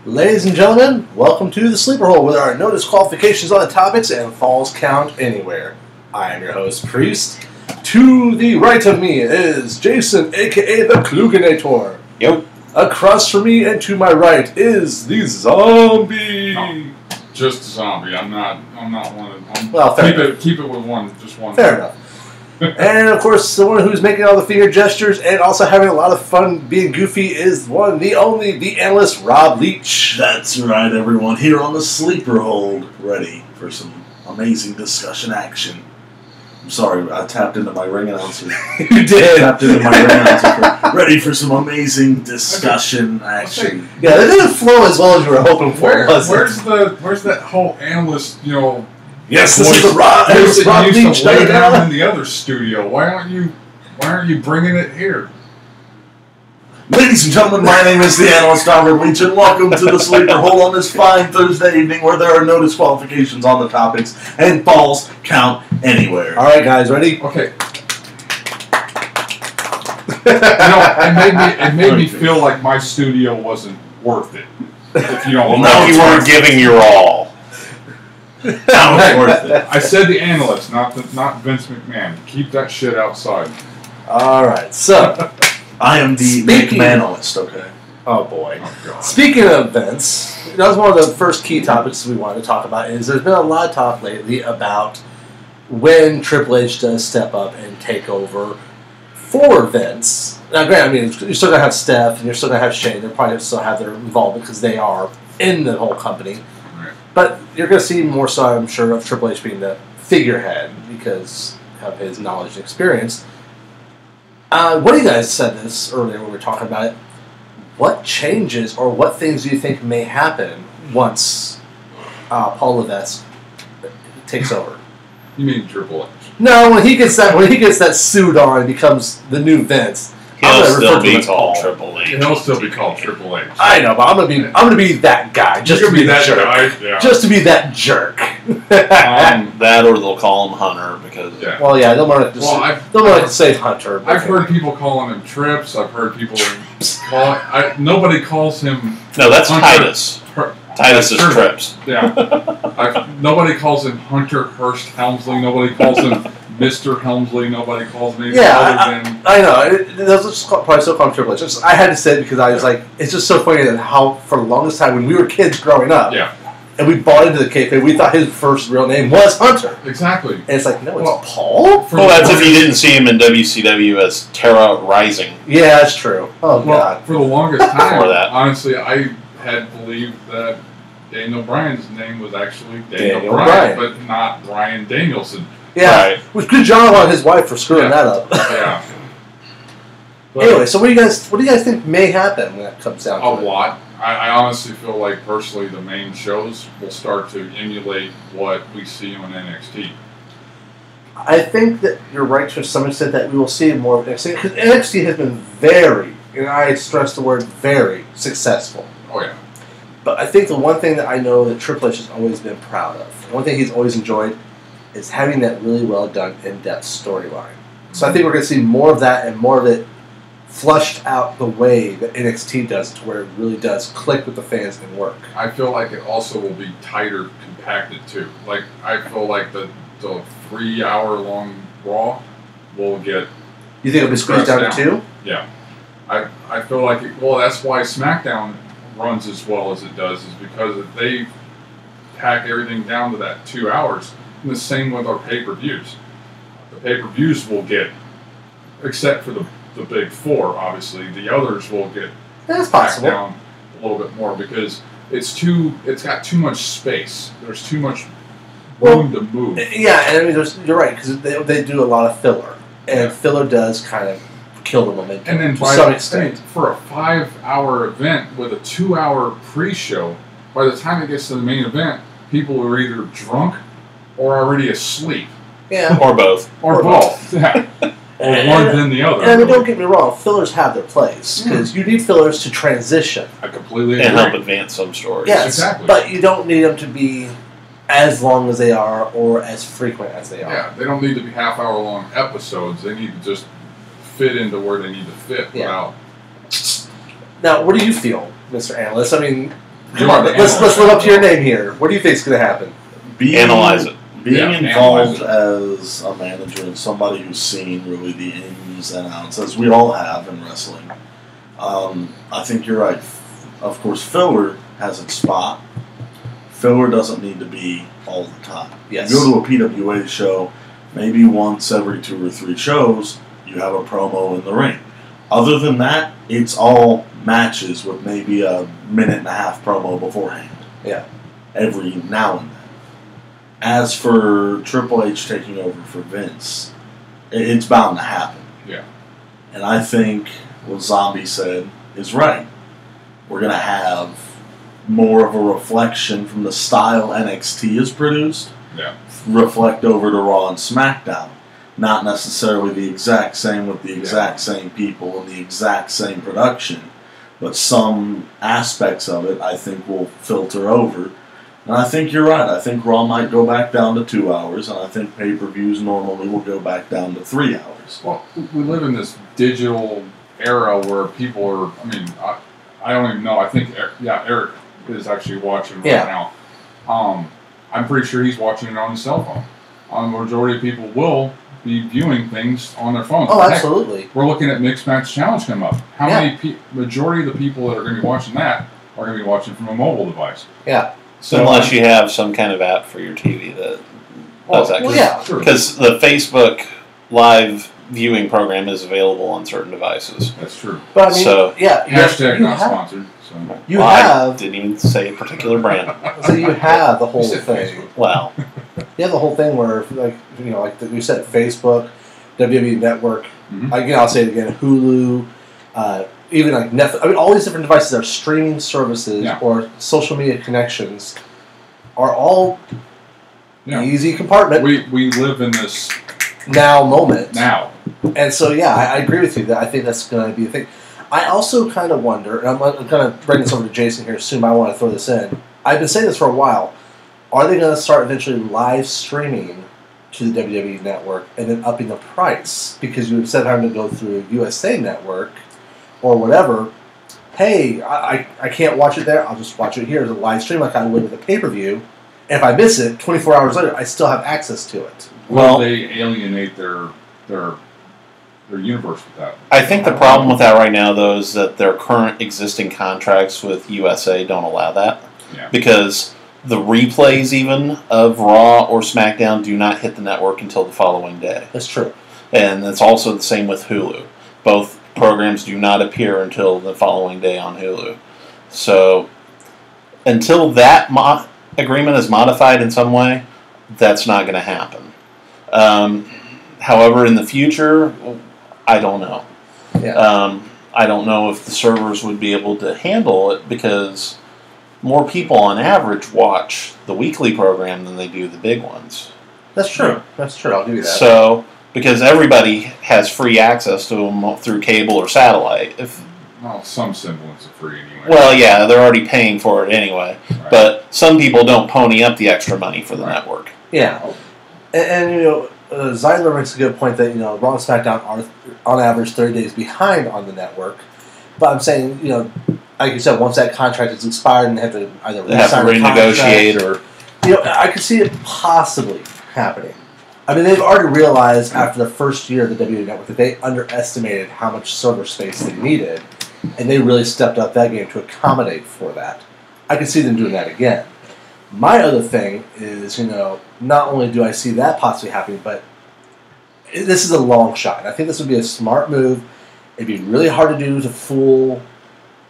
Ladies and gentlemen, welcome to the Sleeper Hole with our no disqualifications on the topics and falls count anywhere. I am your host, Priest. To the right of me is Jason, aka the Kluganator. Yep. Across from me and to my right is the Zombie. No, just a zombie. I'm not one of. Well, fair keep it with one. Just one. Fair enough. And of course, the one who's making all the finger gestures and also having a lot of fun being goofy is one, the only, the analyst, Rob Leach. That's right, everyone. Here on the Sleeper Hold, ready for some amazing discussion action. I'm sorry, I tapped into my ring announcer. You did. Tapped into my ring announcer. Ready for some amazing discussion action. Yeah, that didn't flow as well as you were hoping for. Where's that whole analyst? Yes, this is the Rob Leach Leach. lay down in the other studio. Why aren't you bringing it here? Ladies and gentlemen, my name is the analyst Robert Leach, and welcome to the Sleeper Hole on this fine Thursday evening where there are no disqualifications on the topics and balls count anywhere. All right, guys, ready? Okay. It made me feel like my studio wasn't worth it. If you don't now you weren't giving your all. Now it's worth it. I said the analyst, not Vince McMahon. Keep that shit outside. All right, so I am the McMahonalist, okay? oh boy. Oh, God. Speaking of events, that was one of the first key topics we wanted to talk about. Is there's been a lot of talk lately about when Triple H does step up and take over for Vince. Now, granted, I mean, you're still gonna have Steph and you're still gonna have Shane. They'll probably still have their involvement because they are in the whole company. But you're going to see more so, I'm sure, of Triple H being the figurehead because of his knowledge and experience. One of you guys said this earlier when we were talking about it. What changes or what things do you think may happen once Paul Levesque takes over? You mean Triple H? No, when he gets that suit on and becomes the new Vince. He'll still be called Triple H. He'll still be called Triple H. I know, but I'm gonna be that guy. Just to be that jerk. Guy, yeah. Just to be that jerk. That or they'll call him Hunter because. Yeah. Well, yeah, they'll want to say Hunter. I've heard people calling him Trips. I've heard people nobody calls him. No, that's Hunter. Titus. Titus is Trips. Yeah. Nobody calls him Hunter Hurst Helmsley. Nobody calls him Mr. Helmsley. Nobody calls him anything other than. I know. Those are just probably so called Triple H. I had to say it because I was like, it's just so funny that how for the longest time when we were kids growing up, and we bought into the kayfabe, we thought his first real name was Hunter. Exactly. And it's like, no, it's Paul. Well, that's if you didn't see him in WCW as Terra Rising. Yeah, that's true. Oh God. For the longest time, Before that. honestly, I had believed that Daniel Bryan's name was actually Daniel Bryan, but not Bryan Danielson. Yeah, Right. Which good job on his wife for screwing that up. Yeah. Anyway, so what do you guys think may happen when that comes down to A it? lot. I honestly feel like personally the main shows will start to emulate what we see on NXT. I think that you're right to some extent that we will see more of NXT because NXT has been very, and I stress the word very, successful. Oh yeah. But I think the one thing that I know that Triple H has always been proud of, the one thing he's always enjoyed, is having that really well done, in-depth storyline. So I think we're going to see more of that and more of it flushed out the way that NXT does to where it really does click with the fans and work. I feel like it also will be tighter compacted too. Like I feel like the 3-hour-long Raw will get. You think it'll be squeezed down to 2? Yeah. I feel like that's why SmackDown runs as well as it does, is because if they pack everything down to that 2 hours. And the same with our pay-per-views. The pay-per-views will get, except for the big four, obviously, the others will get That's packed possible. down a little bit more because it's got too much space. There's too much room to move. Yeah, and I mean, you're right, because they do a lot of filler. And filler does kind of kill the momentum And then to some extent. for a 5-hour event with a 2-hour pre-show, by the time it gets to the main event, people are either drunk or already asleep. Yeah. Or both. Or both. Yeah. Or one than the other. And I mean, don't get me wrong, fillers have their place, because you need fillers to transition. I completely agree. And help advance some stories. Yes, exactly. But you don't need them to be as long as they are or as frequent as they are. Yeah, they don't need to be half-hour-long episodes. They need to just fit into where they need to fit without... Now, what do you feel, Mr. Analyst? I mean, Come on, let's live up to your name here. What do you think is going to happen? Analyze it. Being involved as a manager and somebody who's seen really the ins and outs, as we all have in wrestling, I think you're right. Of course, filler has its spot. Filler doesn't need to be all the time. Yes. You go to a PWA show, maybe once every 2 or 3 shows, you have a promo in the ring. Other than that, it's all matches with maybe a minute-and-a-half promo beforehand. Yeah. Every now and then. As for Triple H taking over for Vince, it's bound to happen. Yeah. And I think what Zombie said is right. We're going to have more of a reflection from the style NXT is produced. Yeah. Reflect over to Raw and SmackDown. Not necessarily the exact same with the exact same people and the exact same production, but some aspects of it I think will filter over. And I think you're right. I think Raw might go back down to 2 hours, and I think pay-per-views normally will go back down to 3 hours. Well, we live in this digital era where people are, I don't even know. I think, Eric is actually watching right now. I'm pretty sure he's watching it on his cell phone. The majority of people will be viewing things on their phones. Oh, absolutely. We're looking at Mixed Match Challenge come up. How many majority of the people that are going to be watching that are going to be watching from a mobile device? Yeah. So unless you have some kind of app for your TV that does that. Because sure. the Facebook live viewing program is available on certain devices. That's true. But I mean, hashtag not sponsored. So. I didn't even say a particular brand. So you have the whole thing. Wow. You have the whole thing where, like you said, Facebook, WWE Network. Mm-hmm. Again, I'll say it again. Hulu, even like Netflix. All these different devices are streaming services or social media connections are all easy compartment. We live in this now moment. Now. And so, I agree with you that I think that's going to be a thing. I also kind of wonder, and I'm going to bring this over to Jason here soon, but I want to throw this in. I've been saying this for a while. Are they going to start eventually live streaming to the WWE Network and then upping the price? Because you instead of having to go through USA Network or whatever, hey, I can't watch it there. I'll just watch it here as a live stream like I would with a pay-per-view. And if I miss it, 24 hours later, I still have access to it. Will they alienate their universe with that? I think the problem with that right now, though, is that their current existing contracts with USA don't allow that. Yeah. Because the replays even of Raw or SmackDown do not hit the network until the following day. That's true. And it's also the same with Hulu. Both programs do not appear until the following day on Hulu. So until that agreement is modified in some way, that's not going to happen. However, in the future, I don't know. Yeah. I don't know if the servers would be able to handle it because more people on average watch the weekly program than they do the big ones. That's true. That's true. I'll give you that. So, because everybody has free access to them through cable or satellite. Some semblance of free anyway. Well, yeah, they're already paying for it anyway. Right. But some people don't pony up the extra money for the network. Yeah. And Zeidler makes a good point that, Raw and SmackDown are, on average, 30 days behind on the network. But I'm saying, like you said, once that contract is expired and they have to either renegotiate or... I could see it possibly happening. I mean, they've already realized after the first year of the WWE Network that they underestimated how much server space they needed, and they really stepped up that game to accommodate for that. I could see them doing that again. My other thing is, not only do I see that possibly happening, but this is a long shot. I think this would be a smart move. It'd be really hard to do to fool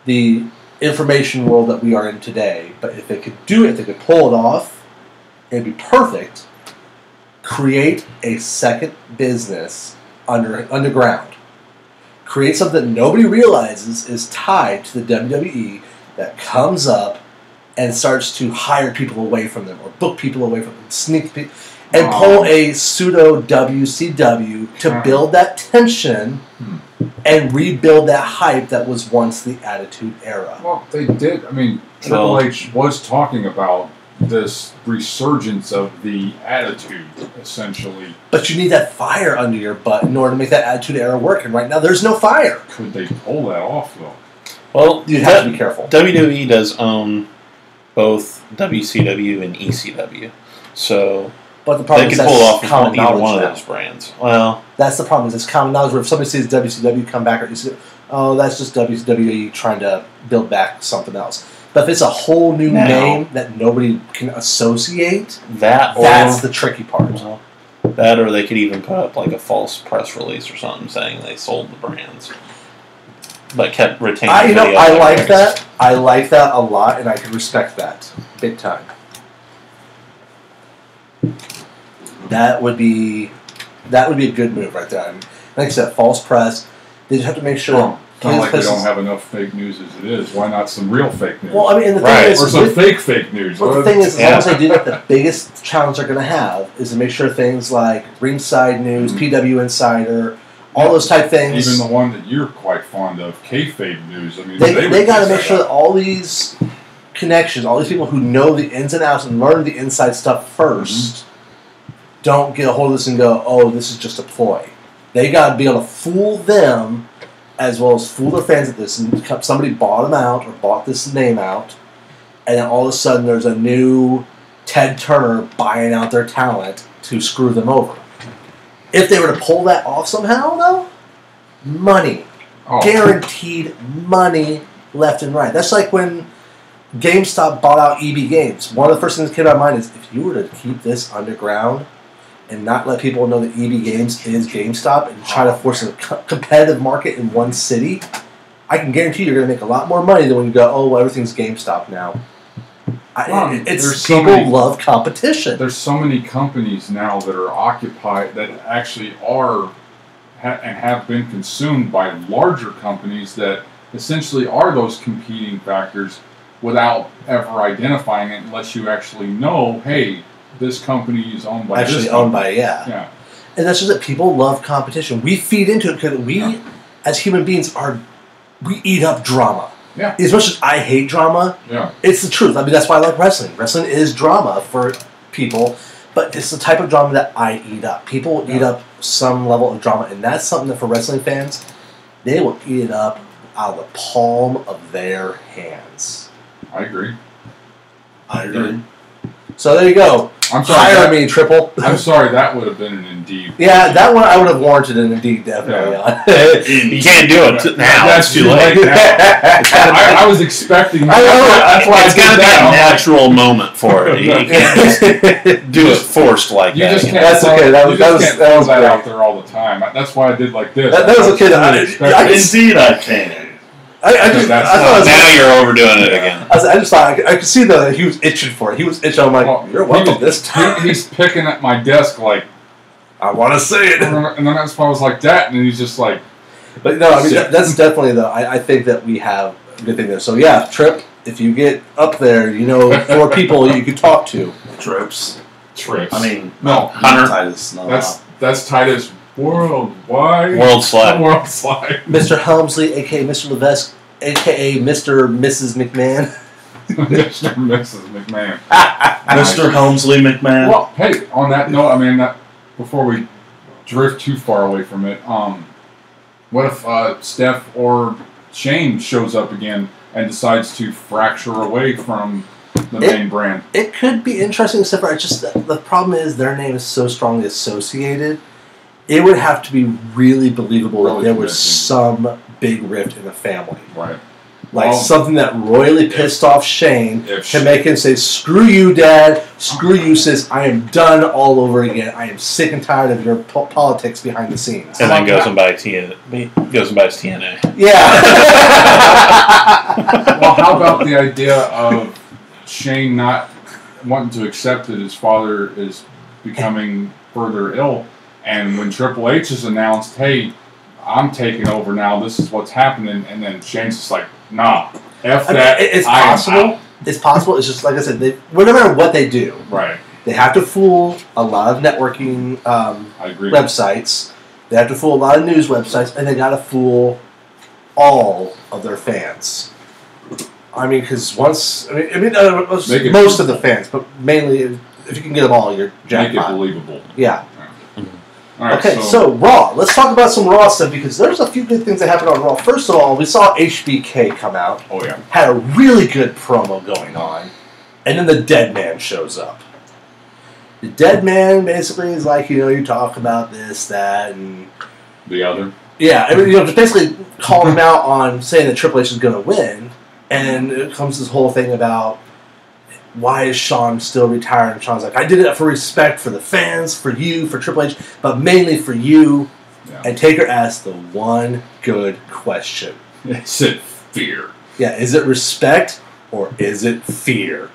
the information world that we are in today. But if they could do it, if they could pull it off, it'd be perfect. Create a second business underground. Create something that nobody realizes is tied to the WWE that comes up and starts to hire people away from them or book people away from them, sneak people, and pull a pseudo WCW to build that tension and rebuild that hype that was once the Attitude Era. Well, they did. I mean, Triple H was talking about this resurgence of the Attitude, essentially. But you need that fire under your butt in order to make that Attitude Era work, and right now there's no fire. Could they pull that off, though? Well, you'd have to be careful. WWE does own both WCW and ECW. So But the problem they is can pull that's off common either knowledge one now. of those brands. Well, That's the problem. Is it's common knowledge where if somebody sees WCW come back, or ECW, oh, that's just WWE trying to build back something else. But if it's a whole new name that nobody can associate, that's the tricky part. Well, that, or they could even put up like a false press release or something saying they sold the brands, but kept retaining. I like that. I like that a lot, and I can respect that big time. That would be a good move right there. And like I said, false press. They just have to make sure. Well, kind of like we don't have enough fake news as it is. Why not some real fake news? Well, I mean, the thing is, or some fake news. Well, the thing is, as long as they do that, the biggest challenge they're going to have is to make sure things like Ringside News, PW Insider, all those type things. Even the one that you're quite fond of, kayfabe news. I mean, they got to make sure that all these connections, all these people who know the ins and outs and learn the inside stuff first, don't get a hold of this and go, "Oh, this is just a ploy." They got to be able to fool them as well as fool their fans at this. And somebody bought them out or bought this name out, and then all of a sudden there's a new Ted Turner buying out their talent to screw them over. If they were to pull that off somehow, though, money. Guaranteed money left and right. That's like when GameStop bought out EB Games. One of the first things that came to my mind is if you were to keep this underground and not let people know that EB Games is GameStop and try to force a competitive market in one city, I can guarantee you're going to make a lot more money than when you go, oh, well, everything's GameStop now. People love competition. There's so many companies now that are occupied, that actually are and have been consumed by larger companies that essentially are those competing factors without ever identifying it unless you actually know, hey, this company is owned by this company. Yeah. And that's just that people love competition. We feed into it because we, as human beings, we eat up drama. Yeah. As much as I hate drama, it's the truth. I mean, that's why I like wrestling. Wrestling is drama for people, but it's the type of drama that I eat up. People will eat up some level of drama, and that's something that for wrestling fans, they will eat it up out of the palm of their hands. I agree. So there you go. I'm sorry. Hire me, Triple. I'm sorry, that would have been an Indeed. Yeah, that one I would have warranted an Indeed, definitely. You can't do it now. That's too late. I was expecting that. That's why it's got to be a natural moment for it. You can't just do it forced like that. You just can't. That's okay. That was that out there all the time. That's why I did like this. That was okay. Indeed, I can. I thought now you're overdoing it again. I just thought I could see that he was itching for it. He was itching. I'm like, you're welcome this time. He's picking at my desk like, I want to say it. And then that's why I was like that, and he's just like. But no, I mean that's definitely though. I think that we have a good thing there. So yeah, Trip. If you get up there, 4 people you could talk to. Trips. I mean, no, Hunter. Titus. No, that's Titus. Worldwide. World Slide. Mr. Helmsley, a.k.a. Mr. Levesque, a.k.a. Mr. and Mrs. McMahon. Mr. and Mrs. McMahon. Mr. Helmsley McMahon. Well, hey, on that note, I mean, before we drift too far away from it, what if Steph or Shane shows up again and decides to fracture away from the main brand? It could be interesting, except for the problem is their name is so strongly associated. It would have to be really believable that there was some big rift in the family. Right. Like something that royally pissed off Shane to make him say, screw you, Dad, screw you, sis, I am done all over again. I am sick and tired of your politics behind the scenes. And then goes and buys TNA. Yeah. Well, how about the idea of Shane not wanting to accept that his father is becoming further ill, and when Triple H is announced, hey, I'm taking over now, this is what's happening, and then Shane's just like, nah, F that. It's possible. It's possible. It's just, like I said, no matter what they do, right? They have to fool a lot of networking websites. They have to fool a lot of news websites, and they got to fool all of their fans. I mean, because most of the fans, but mainly if you can get them all, you're jackpot. Make it believable. Yeah. All right, okay, so Raw. Let's talk about some Raw stuff because there's a few good things that happened on Raw. First of all, we saw HBK come out. Oh, yeah. Had a really good promo going on. And then the dead man shows up. The dead man basically is like, you talk about this, that, and... The other? Yeah, I mean, just basically calling him out on saying that Triple H is going to win, and it comes this whole thing about why is Shawn still retired? And Shawn's like, I did it for respect for the fans, for you, for Triple H, but mainly for you. Yeah. And Taker asked the one good question. Is it fear? Yeah, is it respect or is it fear?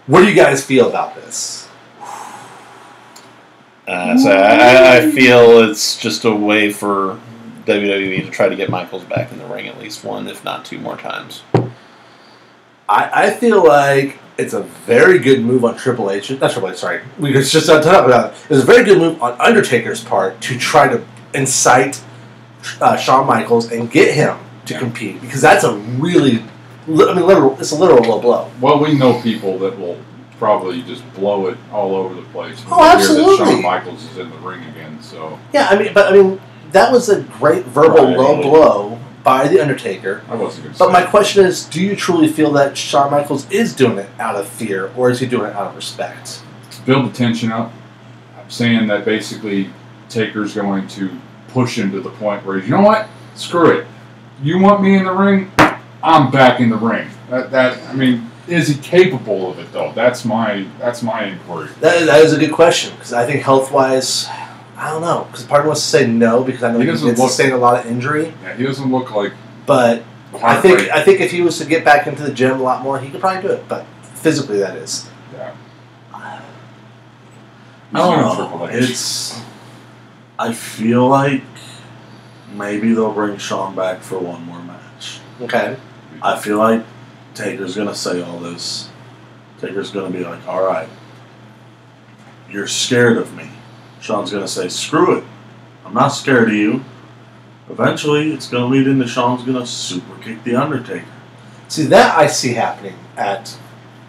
What do you guys feel about this? So I feel it's just a way for WWE to try to get Michaels back in the ring at least one, if not two more times. I feel like it's a very good move on Triple H. Not Triple H, sorry. We were just talking about it. It was a very good move on Undertaker's part to try to incite Shawn Michaels and get him to compete, because that's a really, it's a literal low blow. Well, we know people that will probably just blow it all over the place. Oh, absolutely. That Shawn Michaels is in the ring again, so... Yeah, I mean, that was a great verbal low blow by The Undertaker. I wasn't going to say But my question is, do you truly feel that Shawn Michaels is doing it out of fear, or is he doing it out of respect? To build the tension up, I'm saying that basically Taker's going to push him to the point where, you know what? Screw it. You want me in the ring? I'm back in the ring. Is he capable of it, though? That's my inquiry. That is a good question, because I think health-wise, I don't know. Because part of me wants to say no, because I know he's sustained a lot of injury. Yeah, he doesn't look like... But I think if he was to get back into the gym a lot more, he could probably do it. But physically, that is. Yeah. I don't know. I feel like maybe they'll bring Shawn back for one more match. Okay. I feel like Taker's going to say all this. Taker's going to be like, all right, you're scared of me. Shawn's going to say, screw it. I'm not scared of you. Eventually, it's going to lead into Shawn's going to super kick The Undertaker. See, that I see happening at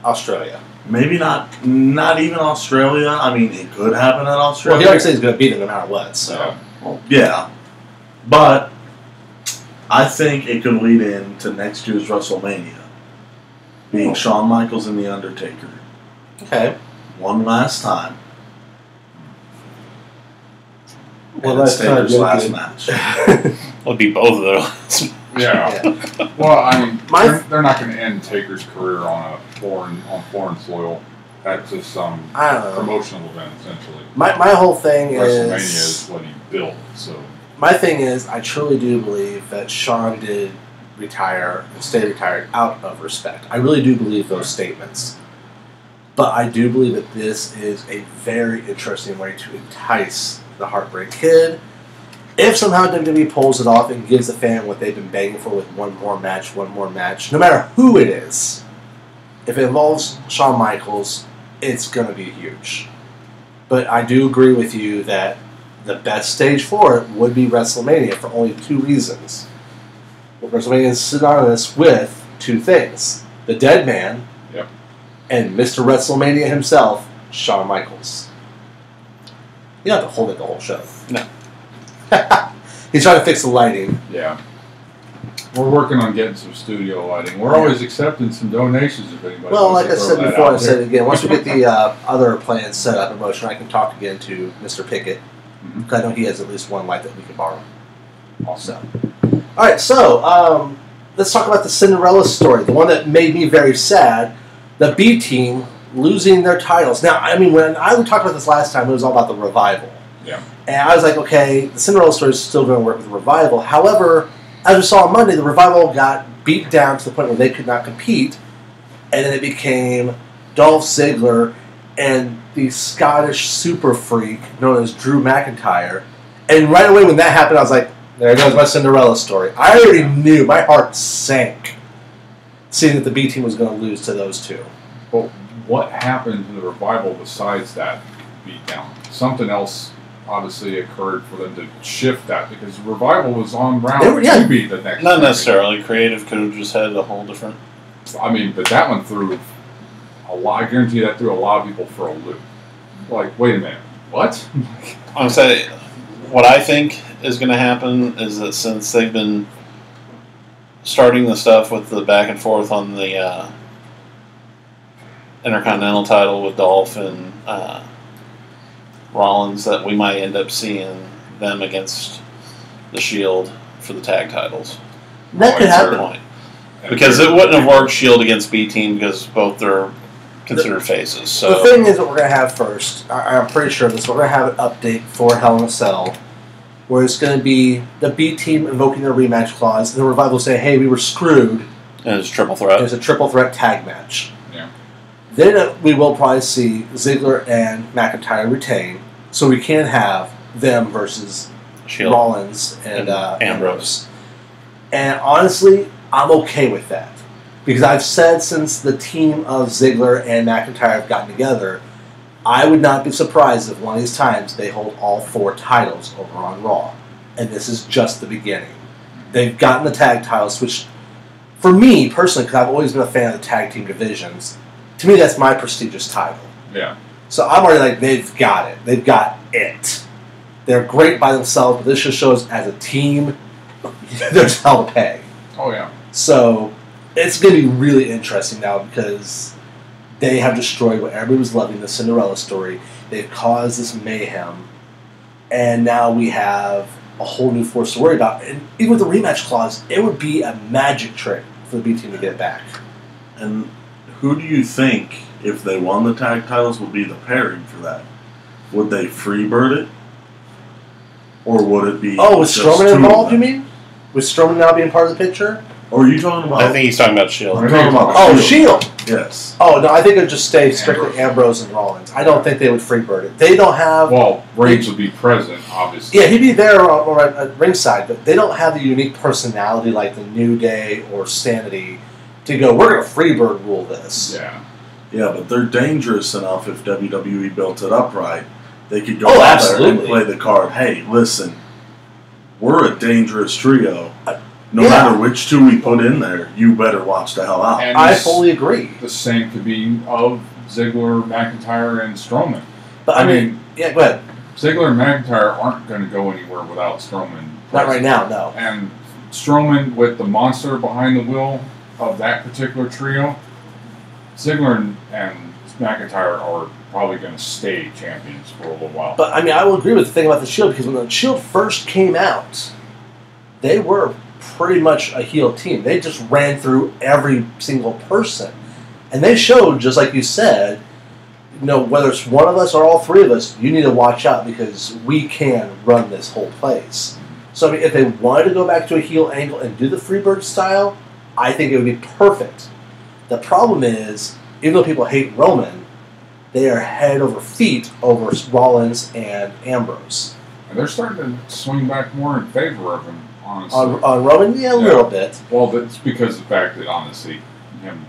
Australia. Maybe not even Australia. I mean, it could happen at Australia. Well, he already said he's going to beat him no matter what, so... Yeah. Well, yeah. But I think it could lead into next year's WrestleMania being Shawn Michaels and The Undertaker. Okay. One last time. Well, and it's Taker's last match. It'll be both of those. Yeah. Well, I mean, they're not going to end Taker's career on foreign soil. That's just some promotional event, essentially. My whole thing WrestleMania is what he built, so... My thing is, I truly do believe that Shawn did retire and stay retired out of respect. I really do believe those statements. But I do believe that this is a very interesting way to entice the Heartbreak Kid. If somehow WWE pulls it off and gives the fan what they've been begging for with one more match, no matter who it is, if it involves Shawn Michaels, it's going to be huge. But I do agree with you that the best stage for it would be WrestleMania for only two reasons. WrestleMania is synonymous with two things. The Dead Man and Mr. WrestleMania himself, Shawn Michaels. You don't have to hold it the whole show. No. He's trying to fix the lighting. Yeah. We're working on getting some studio lighting. We're always accepting some donations if anybody Well, wants like to I throw said that before, out I said there. it again. Once we get the other plans set up in motion, I can talk again to Mr. Pickett. Because I know he has at least one light that we can borrow. Awesome. All right, so let's talk about the Cinderella story, the one that made me very sad. The B team losing their titles. Now, I mean, when we talked about this last time, it was all about the Revival. Yeah. And I was like, okay, the Cinderella story is still going to work with the Revival. However, as we saw on Monday, the Revival got beat down to the point where they could not compete, and then it became Dolph Ziggler and the Scottish super freak known as Drew McIntyre. And right away when that happened, I was like, there goes my Cinderella story. I already knew. My heart sank seeing that the B team was going to lose to those two. But what happened to the Revival besides that beatdown? Something else obviously occurred for them to shift that, because the Revival was on round to beat the next. Not necessarily. Creative could have just had a whole different... I mean, but that one threw a lot. I guarantee that threw a lot of people for a loop. Like, wait a minute, what? I'm saying, what I think is going to happen is that since they've been starting the stuff with the back and forth on the Intercontinental title with Dolph and Rollins, that we might end up seeing them against the Shield for the tag titles. That could happen. Point. Because it wouldn't have worked Shield against B-Team because both are considered faces. So the thing is, what we're going to have first, I'm pretty sure of this, we're going to have an update for Hell in a Cell, where it's going to be the B-Team invoking their rematch clause, and the Revival will say, hey, we were screwed. And it's a triple threat. It's a triple threat tag match. Yeah. Then we will probably see Ziggler and McIntyre retain, so we can have them versus Shield. Rollins and Ambrose. And honestly, I'm okay with that. Because I've said since the team of Ziggler and McIntyre have gotten together, I would not be surprised if one of these times they hold all 4 titles over on Raw. And this is just the beginning. They've gotten the tag titles, which, for me personally, because I've always been a fan of the tag team divisions, to me that's my prestigious title. Yeah. So I'm already like, they've got it. They've got it. They're great by themselves, but this just shows as a team, there's hell to pay. Oh, yeah. So it's going to be really interesting now because they have destroyed what everybody was loving, the Cinderella story. They've caused this mayhem, and now we have a whole new force to worry about. And even with the rematch clause, it would be a magic trick for the B team to get it back. And who do you think, if they won the tag titles, would be the pairing for that? Would they freebird it? Or would it be... Oh, with just Strowman two involved, of you them? mean? With Strowman now being part of the picture? Or are you talking about... I think he's talking about Shield. I'm talking about Oh, Shield! Yes. Oh, no, I think it would just stay strictly Ambrose and Rollins. I don't think they would freebird it. They don't have... Well, Reigns would be present, obviously. Yeah, he'd be there or at ringside, but they don't have the unique personality like the New Day or Sanity to go, we're going to freebird rule this. Yeah. Yeah, but they're dangerous enough if WWE built it up right. They could go Oh, out there and absolutely. play the card, hey, listen, we're a dangerous trio. No Yeah. matter which two we put in there, you better watch the hell out. And I this- fully agree. The same could be of Ziggler, McIntyre, and Strowman. But I mean, yeah, go ahead. Ziggler and McIntyre aren't going to go anywhere without Strowman. Not right now, no. And Strowman with the monster behind the wheel of that particular trio, Ziggler and McIntyre are probably going to stay champions for a little while. But I mean, I will agree with the thing about the Shield because when the Shield first came out, they were pretty much a heel team. They just ran through every single person. And they showed, just like you said, you know, whether it's one of us or all 3 of us, you need to watch out because we can run this whole place. So I mean, if they wanted to go back to a heel angle and do the Freebird style, I think it would be perfect. The problem is, even though people hate Roman, they are head over feet over Rollins and Ambrose. And they're starting to swing back more in favor of him, honestly. On Roman, yeah, a little bit. Well, that's because of the fact that, honestly, him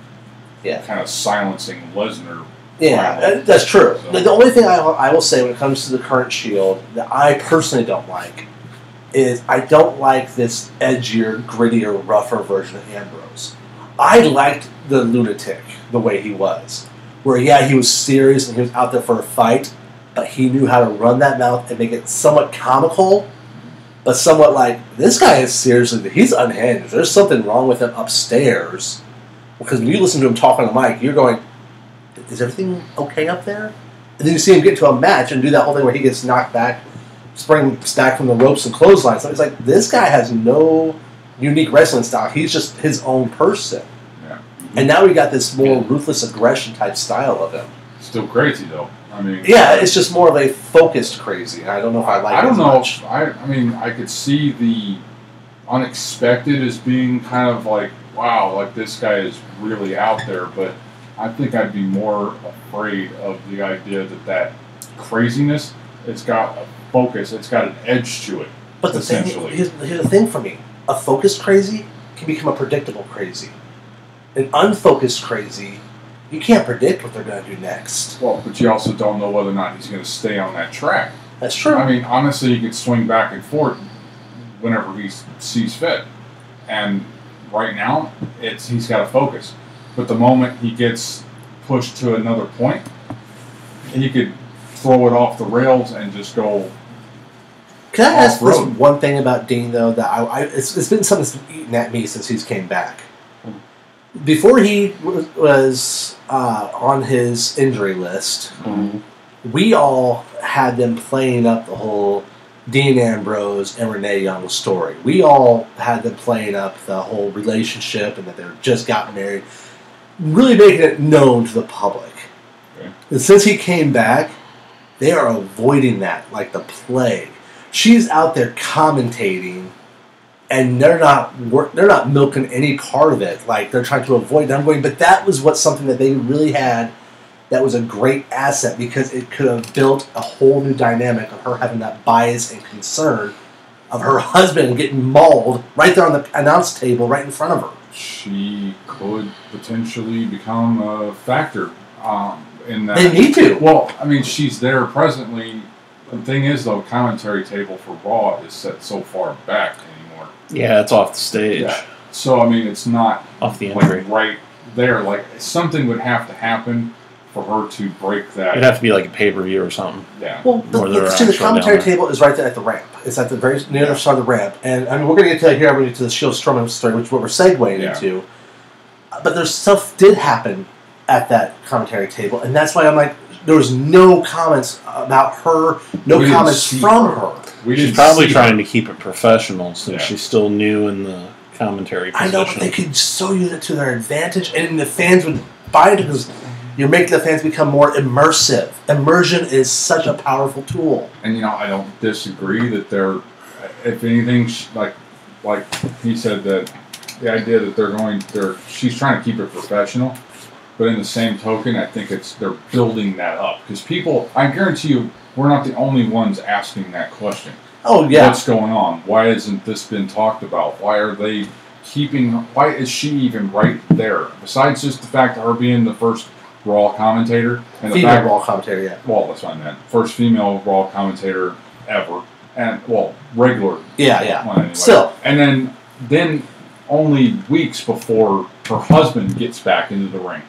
Yeah. kind of silencing Lesnar. Yeah, finally. that's true. So- The only thing I will say when it comes to the current Shield that I personally don't like is I don't like this edgier, grittier, rougher version of Ambrose. I liked the lunatic the way he was. Where, yeah, he was serious and he was out there for a fight, but he knew how to run that mouth and make it somewhat comical, but somewhat like, this guy is seriously, he's unhinged. There's something wrong with him upstairs. Because when you listen to him talk on the mic, you're going, is everything okay up there? And then you see him get into a match and do that whole thing where he gets knocked back, springs back from the ropes and clotheslines. So it's like, this guy has no unique wrestling style. He's just his own person. Yeah. And now we got this more ruthless aggression type style of him. Still crazy, though. I mean, Yeah, it's just more of a focused crazy. I don't know if I like it I don't as know. much. I mean, I could see the unexpected as being kind of like, wow, like this guy is really out there. But I think I'd be more afraid of the idea that craziness, it's got a focus, it's got an edge to it. But the thing, essentially. here's the thing for me. A focused crazy can become a predictable crazy. An unfocused crazy, you can't predict what they're going to do next. Well, but you also don't know whether or not he's going to stay on that track. That's true. I mean, honestly, he could swing back and forth whenever he sees fit. And right now, he's got to focus. But the moment he gets pushed to another point, he could throw it off the rails and just go. Can I ask this off-road. one thing about Dean, though? That it's been something that's been eating at me since he's came back. before he was on his injury list, we all had them playing up the whole Dean Ambrose and Renee Young story. We all had them playing up the whole relationship and that they just got married, really making it known to the public. Okay. And since he came back, they are avoiding that like the plague. She's out there commentating, and they're not milking any part of it. Like they're trying to avoid them going. But that was something that they really had. That was a great asset because it could have built a whole new dynamic of her having that bias and concern of her husband getting mauled right there on the announce table right in front of her. She could potentially become a factor in that. They need to. Well, I mean, she's there presently. The thing is, though, commentary table for Raw is set so far back anymore. Yeah, it's off the stage. Yeah. So, I mean, it's not Off the entry. like right there. Like, something would have to happen for her to break that. It'd have to be like a pay-per-view or something. Yeah. Well, the commentary table is right there at the ramp. It's at the very near the start of the ramp. And I mean, we're going to get to that here. We're going to get to the Shield Strowman story, which is what we're segueing into. But there's stuff did happen at that commentary table. And that's why I'm like, there was no comments about her, no comments from her. She's probably trying to keep it professional since she's still new in the commentary position. I know, but they could so use it to their advantage. And the fans would buy it because you're making the fans become more immersive. Immersion is such a powerful tool. And, you know, I don't disagree that they're, if anything, like he said, that the idea that she's trying to keep it professional, but in the same token, I think they're building that up. Because people, I guarantee you, we're not the only ones asking that question. Oh, yeah. What's going on? Why hasn't this been talked about? Why is she even right there? Besides just the fact of her being the first Raw commentator. And female Raw commentator, yeah. Well, that's what I meant. First female Raw commentator ever. And, well, regular. Yeah. One anyway. Still. And then only weeks before her husband gets back into the ring.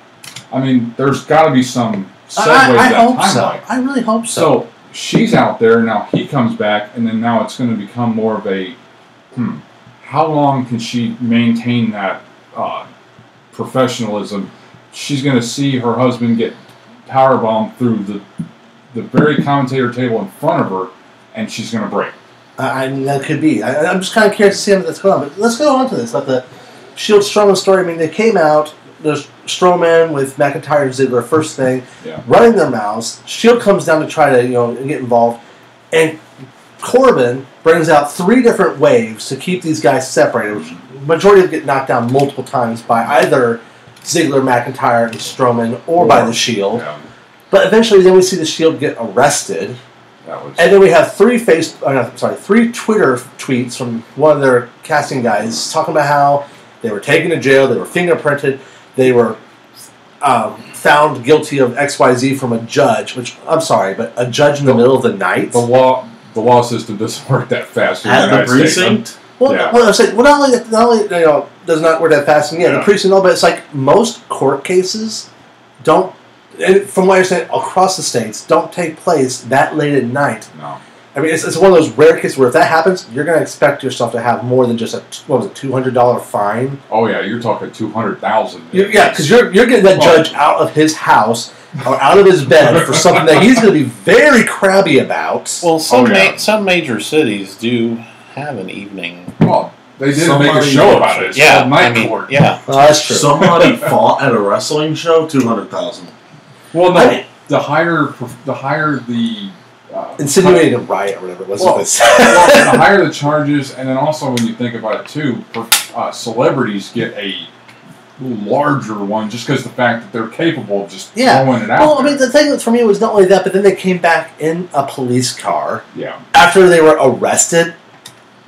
I mean, there's got to be some segue to that timeline. I really hope so. So, she's out there, now he comes back, and then now it's going to become more of a, how long can she maintain that professionalism? She's going to see her husband get powerbombed through the very commentator table in front of her, and she's going to break. I mean, that could be. I'm just kind of curious to see how that's going on. But let's go on to this. About the Shield Strowman story. I mean, they came out. There's Strowman with McIntyre and Ziggler, first thing, running their mouths. Shield comes down to try to, get involved. And Corbin brings out 3 different waves to keep these guys separated. Which majority of them get knocked down multiple times by either Ziggler, McIntyre, and Strowman, or by the Shield. Yeah. But eventually, then we see the Shield get arrested. And then we have 3 Twitter tweets from one of their casting guys talking about how they were taken to jail, they were fingerprinted, they were found guilty of XYZ from a judge, which, I'm sorry, but a judge in the middle of the night? The law system doesn't work that fast. At the precinct? Well, I'm saying, not only does not work that fast, and the precinct, but it's like most court cases don't, and from what I understand, across the states, don't take place that late at night. No. I mean, it's one of those rare cases where if that happens, you're going to expect yourself to have more than just a $200 fine. Oh yeah, you're talking $200,000. Yeah, because you're getting that judge out of his house or out of his bed for something that he's going to be very crabby about. Well, some major cities do have an evening. Well, they did make a show about it. It's called Night Court. Yeah, that's true. Somebody fought at a wrestling show, $200,000. Well, no, the higher the insinuating a riot or whatever it was. The higher the charges, and then also when you think about it too, celebrities get a larger one just because the fact that they're capable of just throwing it out. Well, I mean, the thing for me was not only that, but then they came back in a police car. Yeah. After they were arrested.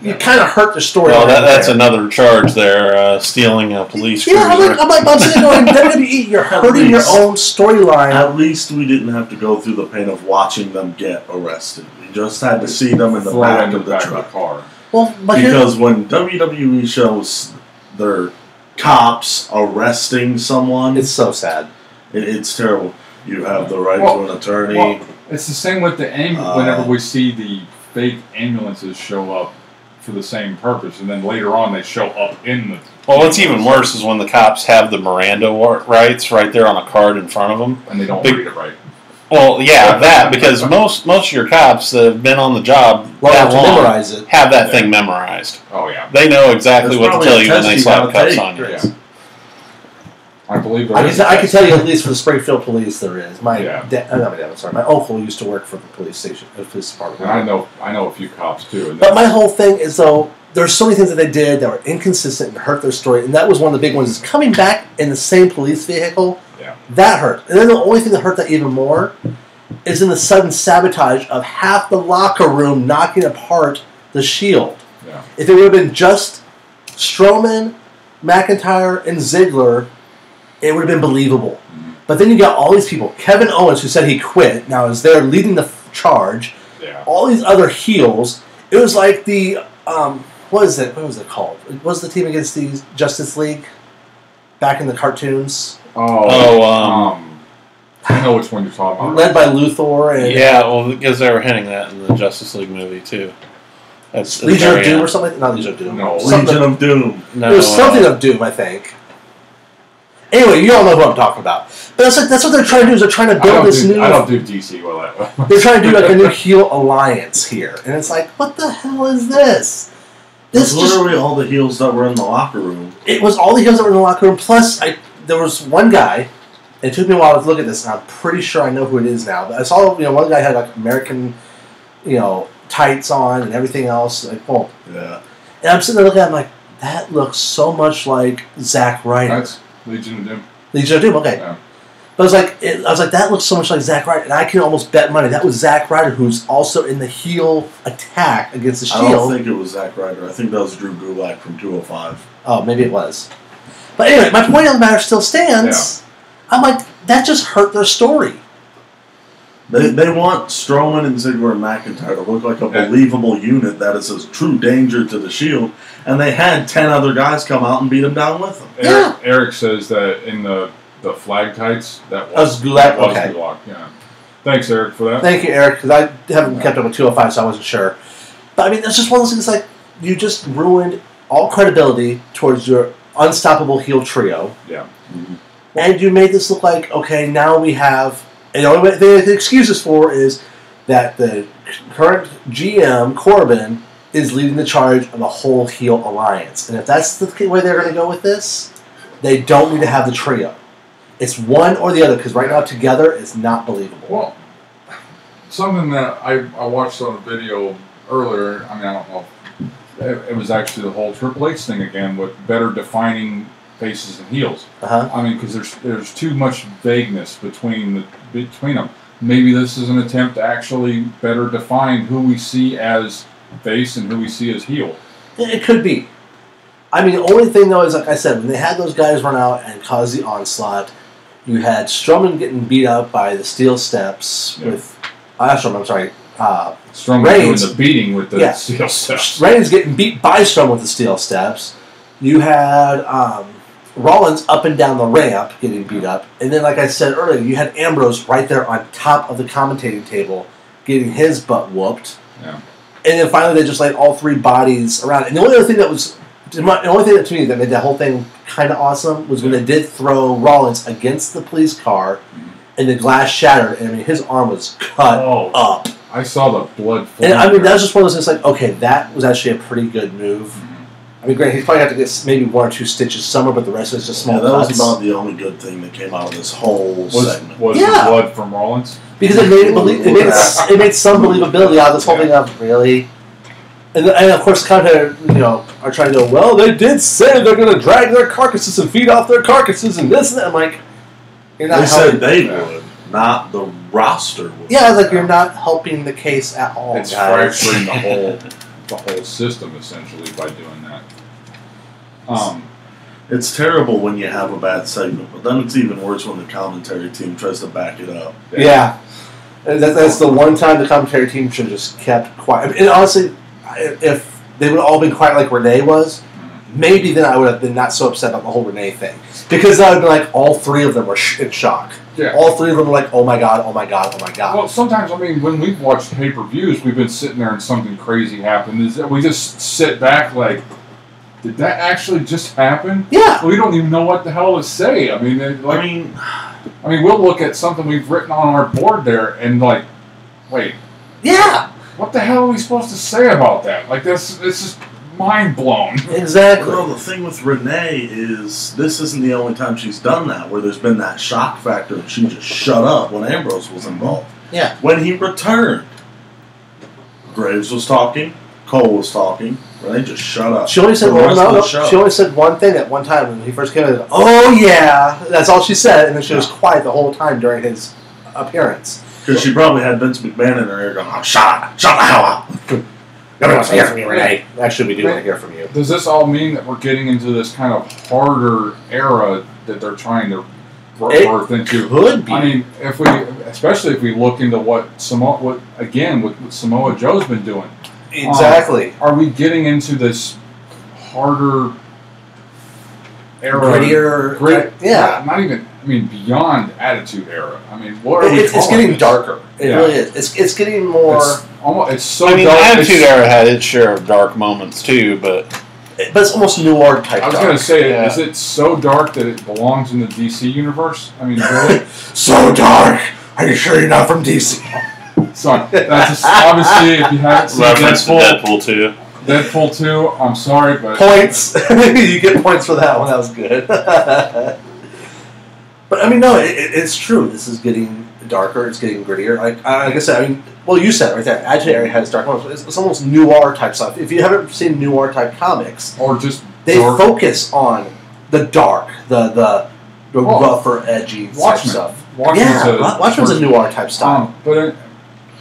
You kind of hurt the story. Well, that's another charge there, stealing a police cruiser. I'm sitting going, WWE, you're hurting your own storyline. At least we didn't have to go through the pain of watching them get arrested. We just had to see them in the back of the truck. Car. Well, because when WWE shows their cops arresting someone, it's so sad. It's terrible. You have the right to an attorney. Well, it's the same with the whenever we see the fake ambulances show up for the same purpose, and then later on they show up in Well, what's even worse is when the cops have the Miranda rights right there on a card in front of them. And they don't read it right. Well, yeah, that, because most of your cops that have been on the job that long memorize it. have that thing memorized. Oh, yeah. They know exactly what to tell you when they slap cuffs on you. Yeah. I believe there I can tell you at least for the Springfield Police there is. My Yeah. my uncle used to work for the police station, the police department. And I know a few cops too. But my whole thing is though, there's so many things that they did that were inconsistent and hurt their story, and that was one of the big ones. Is coming back in the same police vehicle. Yeah. That hurt. And then the only thing that hurt that even more is in the sudden sabotage of half the locker room knocking apart the Shield. Yeah. If it would have been just Strowman, McIntyre, and Ziggler, it would have been believable. Mm-hmm. But then you got all these people. Kevin Owens, who said he quit, now is there leading the charge. Yeah. All these other heels. It was like the what was it called? What was the team against the Justice League back in the cartoons? I know which one you're talking about. Led by Luthor and well, because they were hinting that in the Justice League movie too. That's Legion of Doom or something. Not Legion of Doom. No, Legion of Doom. No, it was something of Doom, I think. Anyway, you all know who I'm talking about. But it's like that's what they're trying to do. Is they're trying to build this new. I don't do DC well. They're trying to do like a new heel alliance here, and it's like, what the hell is this? This was literally all the heels that were in the locker room. It was all the heels that were in the locker room. Plus, there was one guy. It took me a while to look at this, and I'm pretty sure I know who it is now. But I saw, one guy had like American, tights on and everything else. Like, oh, yeah. And I'm sitting there looking at him like, that looks so much like Zack Ryder. That's Legion of Doom. Legion of Doom, okay. Yeah. But I was like, that looks so much like Zack Ryder, and I can almost bet money that was Zack Ryder, who's also in the heel attack against the Shield. I don't think it was Zack Ryder. I think that was Drew Gulak from 205. Oh, maybe it was. But anyway, my point on the matter still stands. Yeah. I'm like, that just hurt their story. They want Strowman and Ziggler and McIntyre to look like a believable unit that is a true danger to the Shield, and they had 10 other guys come out and beat them down with them. Eric says that in the flag tights, that was Gulak. Okay. Gulak. Yeah. Thanks, Eric, for that. Thank you, Eric, because I haven't kept up with 205, so I wasn't sure. But I mean, it's just one of those things like, you just ruined all credibility towards your unstoppable heel trio. Yeah. Mm-hmm. And you made this look like, okay, now we have... And the only way the excuses for is that the current GM, Corbin, is leading the charge of a whole heel alliance. And if that's the way they're going to go with this, they don't need to have the trio. It's one or the other, because right now together it's not believable. Well, something that I watched on a video earlier, I mean, I don't know, it was actually the whole Triple H thing again, with better defining faces and heels. I mean, because there's too much vagueness between them. Maybe this is an attempt to actually better define who we see as face and who we see as heel. It could be. I mean, the only thing though is, like I said, when they had those guys run out and cause the onslaught, you had Strowman getting beat up by the steel steps with... Strowman, I'm sorry. Strowman doing the beating with the steel steps. Reigns getting beat by Strowman with the steel steps. You had Rollins up and down the ramp getting beat up. And then, like I said earlier, you had Ambrose right there on top of the commentating table getting his butt whooped. Yeah. And then finally they just laid all three bodies around. And the only other thing that to me that made that whole thing kind of awesome was when they did throw Rollins against the police car and the glass shattered, and I mean, his arm was cut up. I saw the blood. And I mean, that was just one of those things like, okay, that was actually a pretty good move. I mean, granted, he's probably got to get maybe 1 or 2 stitches somewhere, but the rest is just small cuts. That was about the only good thing that came out of this whole segment. Was the blood from Rollins? Because it made some believability out of this whole thing of, really? And of course, kind of, are trying to go, well, they did say they're going to drag their carcasses and feed off their carcasses and this and that. I'm like, you're not helping. They said they would, not the roster would. Yeah, I was like, you're not helping the case at all, It's fracturing the whole system, essentially, by doing that. It's terrible when you have a bad segment, but then it's even worse when the commentary team tries to back it up. Yeah. That's the one time the commentary team should have just kept quiet. And honestly, if they would have all been quiet like Renee was, maybe then I would have been not so upset about the whole Renee thing. Because I would have been like, all 3 of them were in shock. Yeah. All 3 of them were like, oh my God, oh my God, oh my God. Well, sometimes, I mean, when we've watched pay-per-views, we've been sitting there and something crazy happened. We just sit back like, did that actually just happen? Yeah. We don't even know what the hell to say. I mean, we'll look at something we've written on our board there and like, wait. Yeah. What the hell are we supposed to say about that? Like, it's just mind blown. Exactly. Well, the thing with Renee is this isn't the only time she's done that, where there's been that shock factor and she just shut up when Ambrose was involved. Yeah. When he returned, Graves was talking, Cole was talking, Renee just shut up. She only said she only said one thing at one time when he first came in. Oh yeah, that's all she said, and then she was quiet the whole time during his appearance. Because she probably had Vince McMahon in her ear going, oh, shut the hell up. Nobody wants to hear from you, Renee. Actually, we do want to hear from you. Does this all mean that we're getting into this kind of harder era that they're trying to birth into? Could be. I mean, especially if we look into what Samoa Joe's been doing. Exactly. Are we getting into this harder era? Grittier. Yeah. Not even. I mean, beyond Attitude Era. I mean, what are we It's getting darker. It really is. It's getting more. It's so. I mean, dark. the Attitude Era had its share of dark moments too, but it's almost noir type. I was going to say, is it so dark that it belongs in the DC universe? I mean, really? So dark. Are you sure you're not from DC? Sorry, that's just, obviously if you haven't seen reference to Deadpool 2. Deadpool 2. I'm sorry, but points. You get points for that one. That was good. But I mean, no, it's true. This is getting darker. It's getting grittier. Like I said, I mean, well, you said it right there. Attitude Era has dark moments. It's almost noir type stuff. If you haven't seen noir type comics, or just they focus on the dark, the rougher, edgy type stuff. Watchmen's a noir type style. But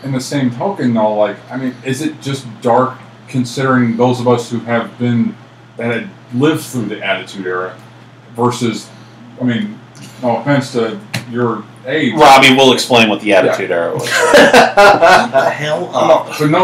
in the same token, though, like, I mean, is it just dark considering those of us who have that had lived through the Attitude Era versus, I mean, no offense to your age. Robbie will explain what the Attitude Era was. The hell up. But no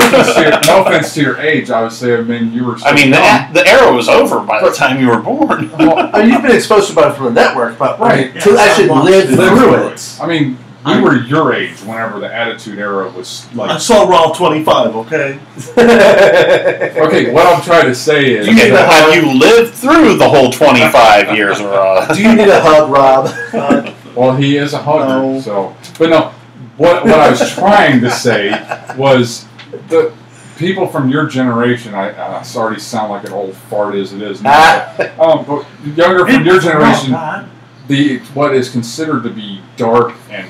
offense to your age, obviously. I mean, you were. I mean, the era was over by the time you were born. Well, I mean, you've been exposed to it from the network, but right. To actually live through it. I mean, we were your age whenever the Attitude Era was like. I saw Raw 25, okay? Okay, what I'm trying to say is. Have you lived through the whole 25 years of Raw? Do you need a hug, Rob? Well, he is a hugger, so. But no, what I was trying to say was the people from your generation. I sorry to sound like an old fart as it is now. But younger from your generation, what is considered to be dark and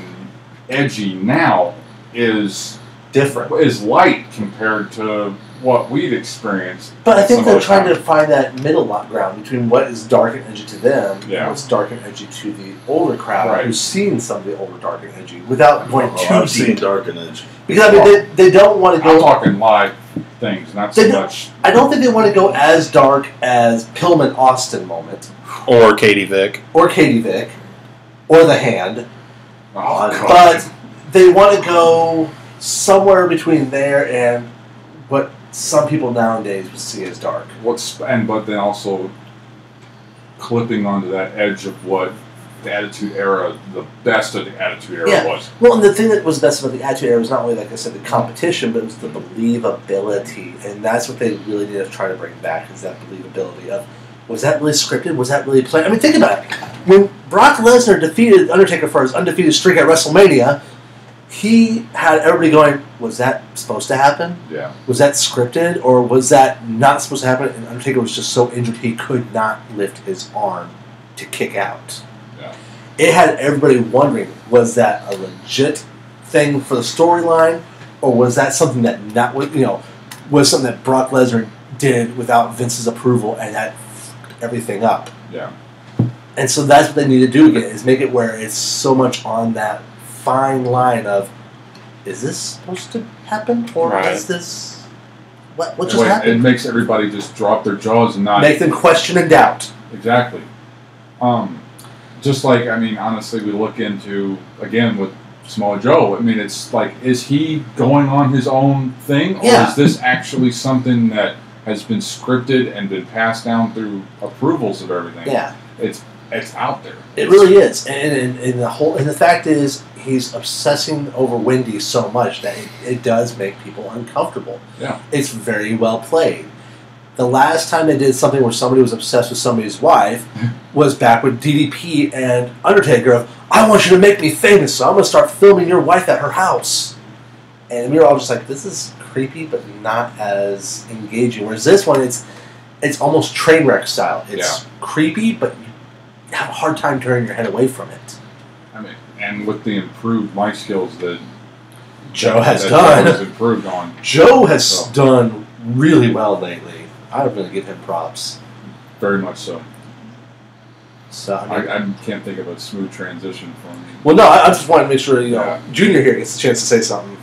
edgy now is different. Is light compared to what we'd experienced. But I think they're trying to find that middle ground between what is dark and edgy to them and what's dark and edgy to the older crowd who's seen some of the older dark and edgy without going too I've deep. seen dark and edgy. Because I mean, they don't want to go. I'm talking live things, not so much. I don't think they want to go as dark as Pillman Austin moment, or Katie Vick, or The Hand. Oh, but they want to go somewhere between there and what some people nowadays would see as dark. But then also clipping onto that edge of what the Attitude Era, the best of the Attitude Era was. Well, and the thing that was best about the Attitude Era was not only, like I said, the competition, but it was the believability, and that's what they really need to try to bring back, is that believability of, was that really scripted? Was that really planned? I mean, think about it. When Brock Lesnar defeated Undertaker for his undefeated streak at WrestleMania, he had everybody going, was that supposed to happen? Yeah. Was that scripted, or was that not supposed to happen? And Undertaker was just so injured he could not lift his arm to kick out. Yeah. It had everybody wondering, was that a legit thing for the storyline, or was that something that was something that Brock Lesnar did without Vince's approval, and that f***ed everything up? Yeah. And so that's what they need to do again, is make it where it's so much on that fine line of, is this supposed to happen, or is this what just happened? It makes everybody just drop their jaws and not make them question and doubt. Exactly. Just like, I mean, honestly, we look into again with Samoa Joe. I mean, it's like, is he going on his own thing, or is this actually something that has been scripted and been passed down through approvals of everything? Yeah, it's out there. It really is, and the fact is, he's obsessing over Wendy so much that it does make people uncomfortable. Yeah, it's very well played. The last time they did something where somebody was obsessed with somebody's wife was back with DDP and Undertaker of, I want you to make me famous, so I'm going to start filming your wife at her house. And we were all just like, this is creepy, but not as engaging. Whereas this one, it's almost train wreck style. It's creepy, but you have a hard time turning your head away from it. I mean, and with the improved mic skills that Joe has Joe done. has improved on. Joe has done really well lately. I'm going to give him props. Very much so. So I can't think of a smooth transition from. Well, no, I just wanted to make sure Junior here gets a chance to say something.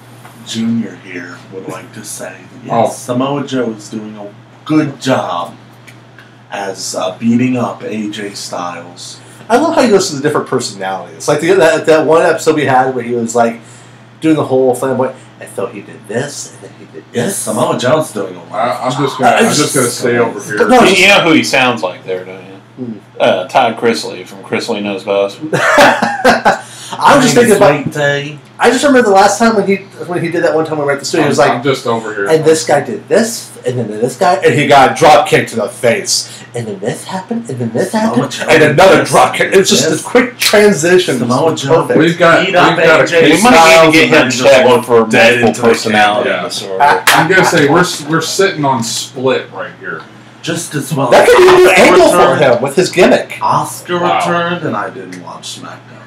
Junior here would like to say that yes, Samoa Joe is doing a good job as beating up AJ Styles. I love how he goes to the different personalities. Like that one episode we had where he was like doing the whole flamboyant. I thought he did this, and then he did this. Yes, Samoa Joe's doing a lot. I'm just gonna stay over here. But no, you know who he sounds like there, don't you? Todd Chrisley from Chrisley Knows Best. I was just thinking about. Day. I just remember the last time when he did that one time we were at the studio. He was like, I'm just over here. And this guy did this, and then this guy, and he got drop kicked to the face, and then this happened, and then this happened, and another drop kick. It's just a quick transition. Samoa Joe. We've got a We might need to get him checked for multiple personality disorder. I'm gonna say we're sitting on split right here. Just as well. That could be a new angle for him with his gimmick. Oscar returned, and I didn't watch SmackDown.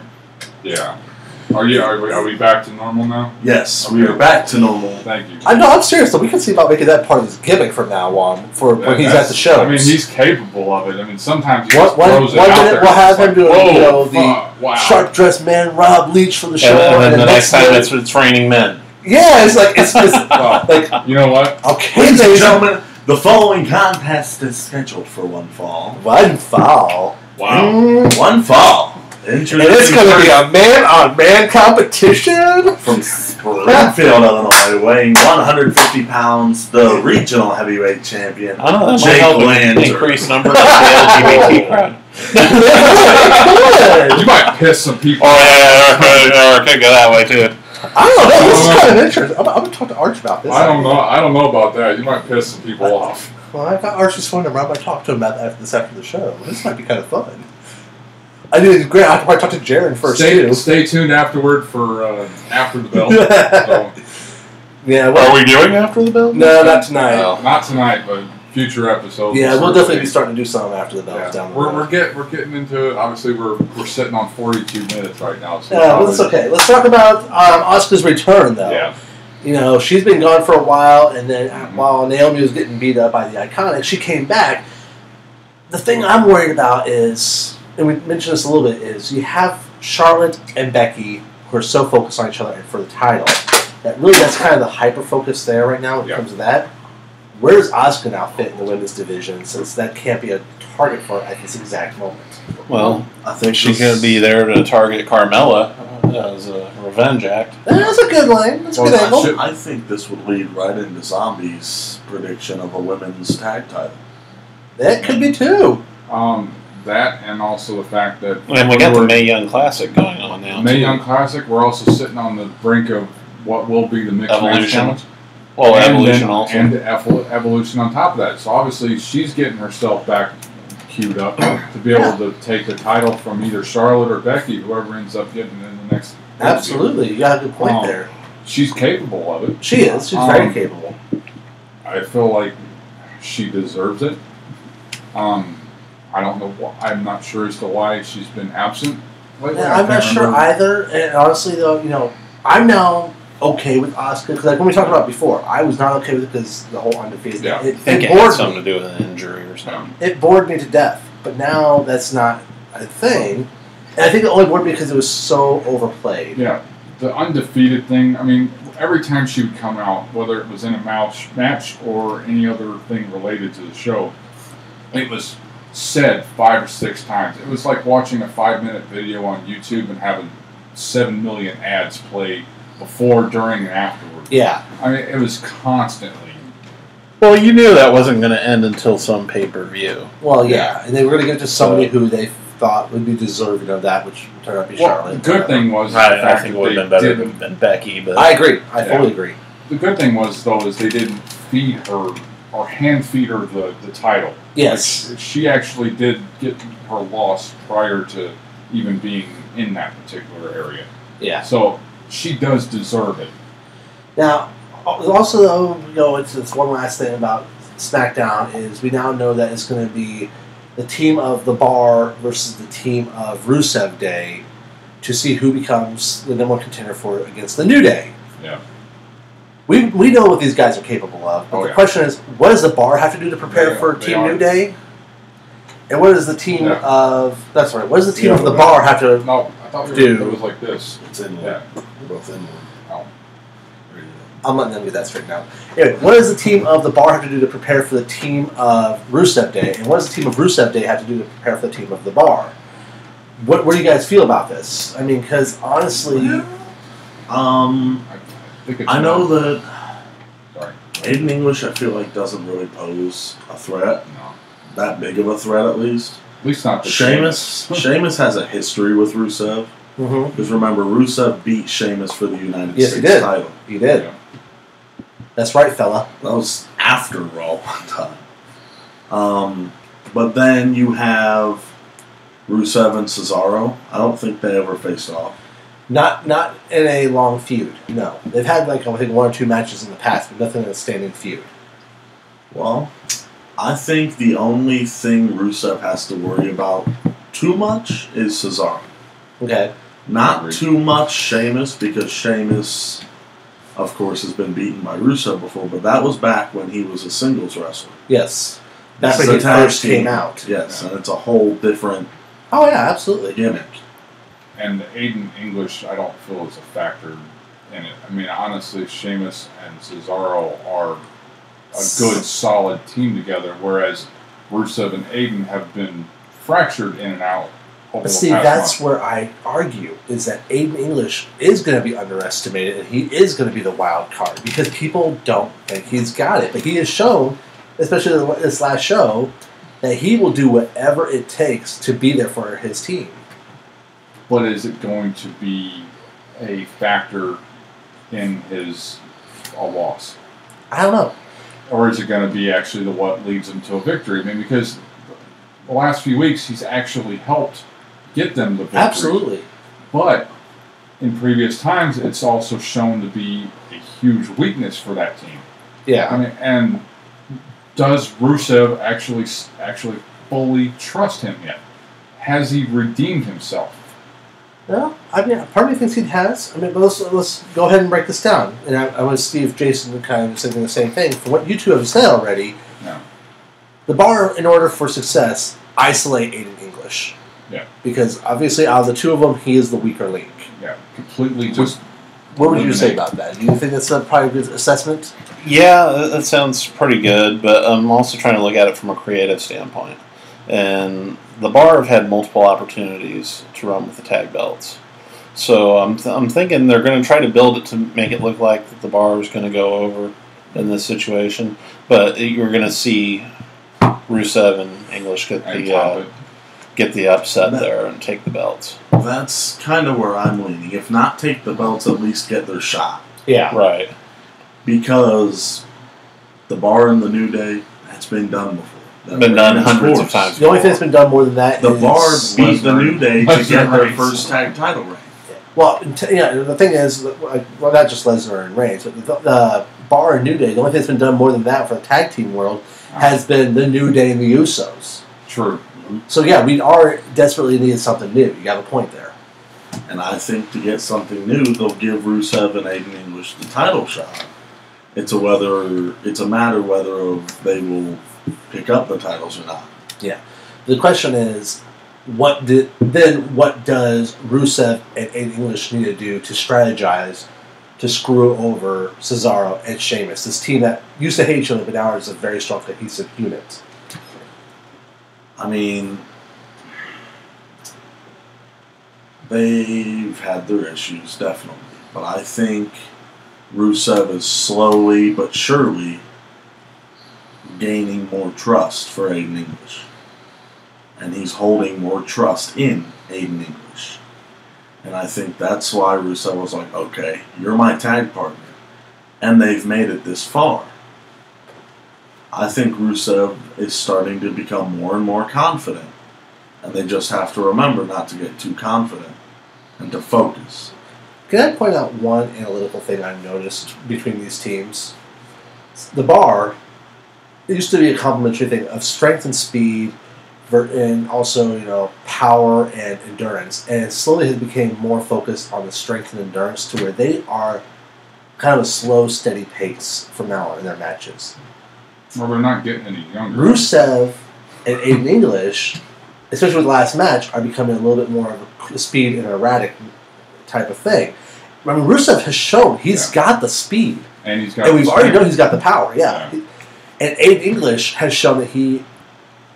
Yeah. Are we back to normal now? Yes, we are back to normal. Thank you. I'm serious though. We can see about making that part of his gimmick from now on for when he's at the show. I mean, he's capable of it. I mean, sometimes he one just throws it minute out there. we'll have him doing wow. sharp dressed man Rob Leach from the show, and then the next time it's raining men. Yeah, it's like like you know what? Okay, ladies and gentlemen, the following contest is scheduled for one fall. One fall. Wow. One fall. And it's going to be a man-on-man competition from Springfield, Illinois, weighing 150 pounds, the regional heavyweight champion, I know that Jake might help increase numbers of the LGBT crowd. You might piss some people. Oh yeah, it could go that way too. I don't know. This is kind of interesting. I'm going to talk to Arch about this. I don't know about that. You might piss some people off. Well, I got Arch's phone number. I might talk to him about this after the show. This might be kind of fun. I did great. I probably talk to Jaron first too. Stay tuned afterward for after the bell. So. Yeah. Well, are we doing after the bell? No, not tonight. Not tonight, but future episodes. Yeah, we'll definitely be starting to do some after the bell. Down the road. We're getting into it. Obviously, we're sitting on 42 minutes right now. So yeah, well, that's okay. Let's talk about Asuka's return, though. Yeah. You know, she's been gone for a while, and then while Naomi was getting beat up by the Iconics, she came back. The thing I'm worried about is, and we mentioned this a little bit, is you have Charlotte and Becky who are so focused on each other for the title that really that's kind of the hyper focus there right now when it comes to that. Where does Asuka now fit in the women's division, since that can't be a target for her at this exact moment? Well, I think she's going to be there to target Carmella as a revenge act. That's a good line. That's a good angle. I think this would lead right into Zombie's prediction of a women's tag title. That could be too. That and also the fact that... And we got the Mae Young Classic going on now. Mae Young Classic, we're also sitting on the brink of what will be the Mixed Match Challenge. Well, Evolution also. And Evolution on top of that. So obviously she's getting herself back queued up to be able to take the title from either Charlotte or Becky, whoever ends up getting in the next... Absolutely. You got a good point there. She's capable of it. She is. She's very capable. I feel like she deserves it. I don't know. I'm not sure as to why she's been absent lately. Yeah, I'm not sure either. And honestly, though, you know, I'm now okay with Asuka because, like when we talked about before, I was not okay with it because the whole undefeated. Yeah. I think it had something to do with an injury or something. It bored me to death. But now that's not a thing. And I think it only bored me because it was so overplayed. Yeah, the undefeated thing. I mean, every time she would come out, whether it was in a match or any other thing related to the show, it was said 5 or 6 times. It was like watching a 5-minute video on YouTube and having 7 million ads play before, during, and afterward. Yeah. I mean, it was constantly. Well, you knew that wasn't going to end until some pay-per-view. Well, yeah. And they were going to give it to somebody who they thought would be deserving of that, which turned out to be Charlotte. The good thing was... I think it would have been better than Becky. But I agree. I fully agree. The good thing was, though, is they didn't feed her or hand feed her the title. Yes. Like, she actually did get her loss prior to even being in that particular area. Yeah. So she does deserve it. Now, also, though, it's one last thing about SmackDown is we now know that it's going to be the team of the Bar versus the team of Rusev Day to see who becomes the number one contender for it against the New Day. Yeah. We know what these guys are capable of, but the question is, what does the Bar have to do to prepare for Team New Day? And what does the team of what does the team of the Bar have to No, I thought do? it was like this. It's in Yeah. We're both in one. Oh. I'm letting them get that straight now. Anyway, what does the team of the Bar have to do to prepare for the team of Rusev Day? And what does the team of Rusev Day have to do to prepare for the team of the Bar? What do you guys feel about this? I mean, because honestly... I know that Sorry. Aiden English, I feel like, doesn't really pose a threat. No. That big of a threat, at least. At least not the Sheamus has a history with Rusev. Mm-hmm. Because remember, Rusev beat Sheamus for the United Yes, States he did. title. He did. Yeah. That's right, fella. That was after Raw one time. But then you have Rusev and Cesaro. I don't think they ever faced off. Not in a long feud, no. They've had, I think, one or two matches in the past, but nothing in a standing feud. Well, I think the only thing Rusev has to worry about too much is Cesaro. Okay. Not too much Sheamus, because Sheamus, of course, has been beaten by Rusev before, but that was back when he was a singles wrestler. Yes. That's This when is he a tag first team. came out. Yes, and it's a whole different Oh, yeah, absolutely. gimmick. And Aiden English, I don't feel is a factor in it. I mean, honestly, Sheamus and Cesaro are a good, solid team together, whereas Rusev and Aiden have been fractured in and out over But the see, past that's month. where I argue, is that Aiden English is going to be underestimated, and he is going to be the wild card, because people don't think he's got it. But he has shown, especially this last show, that he will do whatever it takes to be there for his team. But is it going to be a factor in his loss? I don't know. Or is it going to be actually what leads him to a victory? I mean, because the last few weeks he's actually helped get them the victory. Absolutely. But in previous times, it's also shown to be a huge weakness for that team. Yeah. I mean, and does Rusev actually fully trust him yet? Has he redeemed himself? Well, I mean, part of me thinks he has. I mean, but let's go ahead and break this down. And I want Steve, Jason, kind of thinking the same thing. From what you two have said already, No. the Bar, in order for success, isolate Aiden English. Yeah. Because obviously, out of the two of them, he is the weaker link. Yeah. Completely just. What would you say about that? Do you think that's probably a good assessment? Yeah, that sounds pretty good, but I'm also trying to look at it from a creative standpoint. And the Bar have had multiple opportunities to run with the tag belts. So I'm thinking they're going to try to build it to make it look like that the Bar is going to go over in this situation. But you're going to see Rusev and English get the upset there and take the belts. That's kind of where I'm leaning. If not take the belts, at least get their shot. Yeah. Right. Because the Bar and the New Day, that's been done before. That Been done ran its hundreds of course. times. The only thing that's been done more than that The is... Bar beat the New Day to Lesnar get their Reigns. first tag title reign. Well, the thing is, well, not just Lesnar and Reigns, but the Bar and New Day, the only thing that's been done more than that for the tag team world has been the New Day and the Usos. True. So yeah, we are desperately needed something new. You have a point there. And I think to get something new, they'll give Rusev and Aiden English the title shot. It's a matter whether they will pick up the titles or not. Yeah. The question is, what does Rusev and Aiden English need to do to strategize to screw over Cesaro and Sheamus, this team that used to hate each other but now is a very strong cohesive unit? I mean, they've had their issues, definitely. But I think Rusev is slowly but surely gaining more trust for Aiden English. And he's holding more trust in Aiden English. And I think that's why Rusev was like, okay, you're my tag partner. And they've made it this far. I think Rusev is starting to become more and more confident. And they just have to remember not to get too confident and to focus. Can I point out one analytical thing I've noticed between these teams? The bar, it used to be a complementary thing of strength and speed, and also, power and endurance. And it slowly has become more focused on the strength and endurance to where they are kind of a slow, steady pace from now on in their matches. Well, they're not getting any younger. Rusev and Aiden English, especially with the last match, are becoming a little bit more of a speed and erratic type of thing. I mean, Rusev has shown he's got the speed. And he's got and we've already known he's got the power, yeah. And Aiden English has shown that he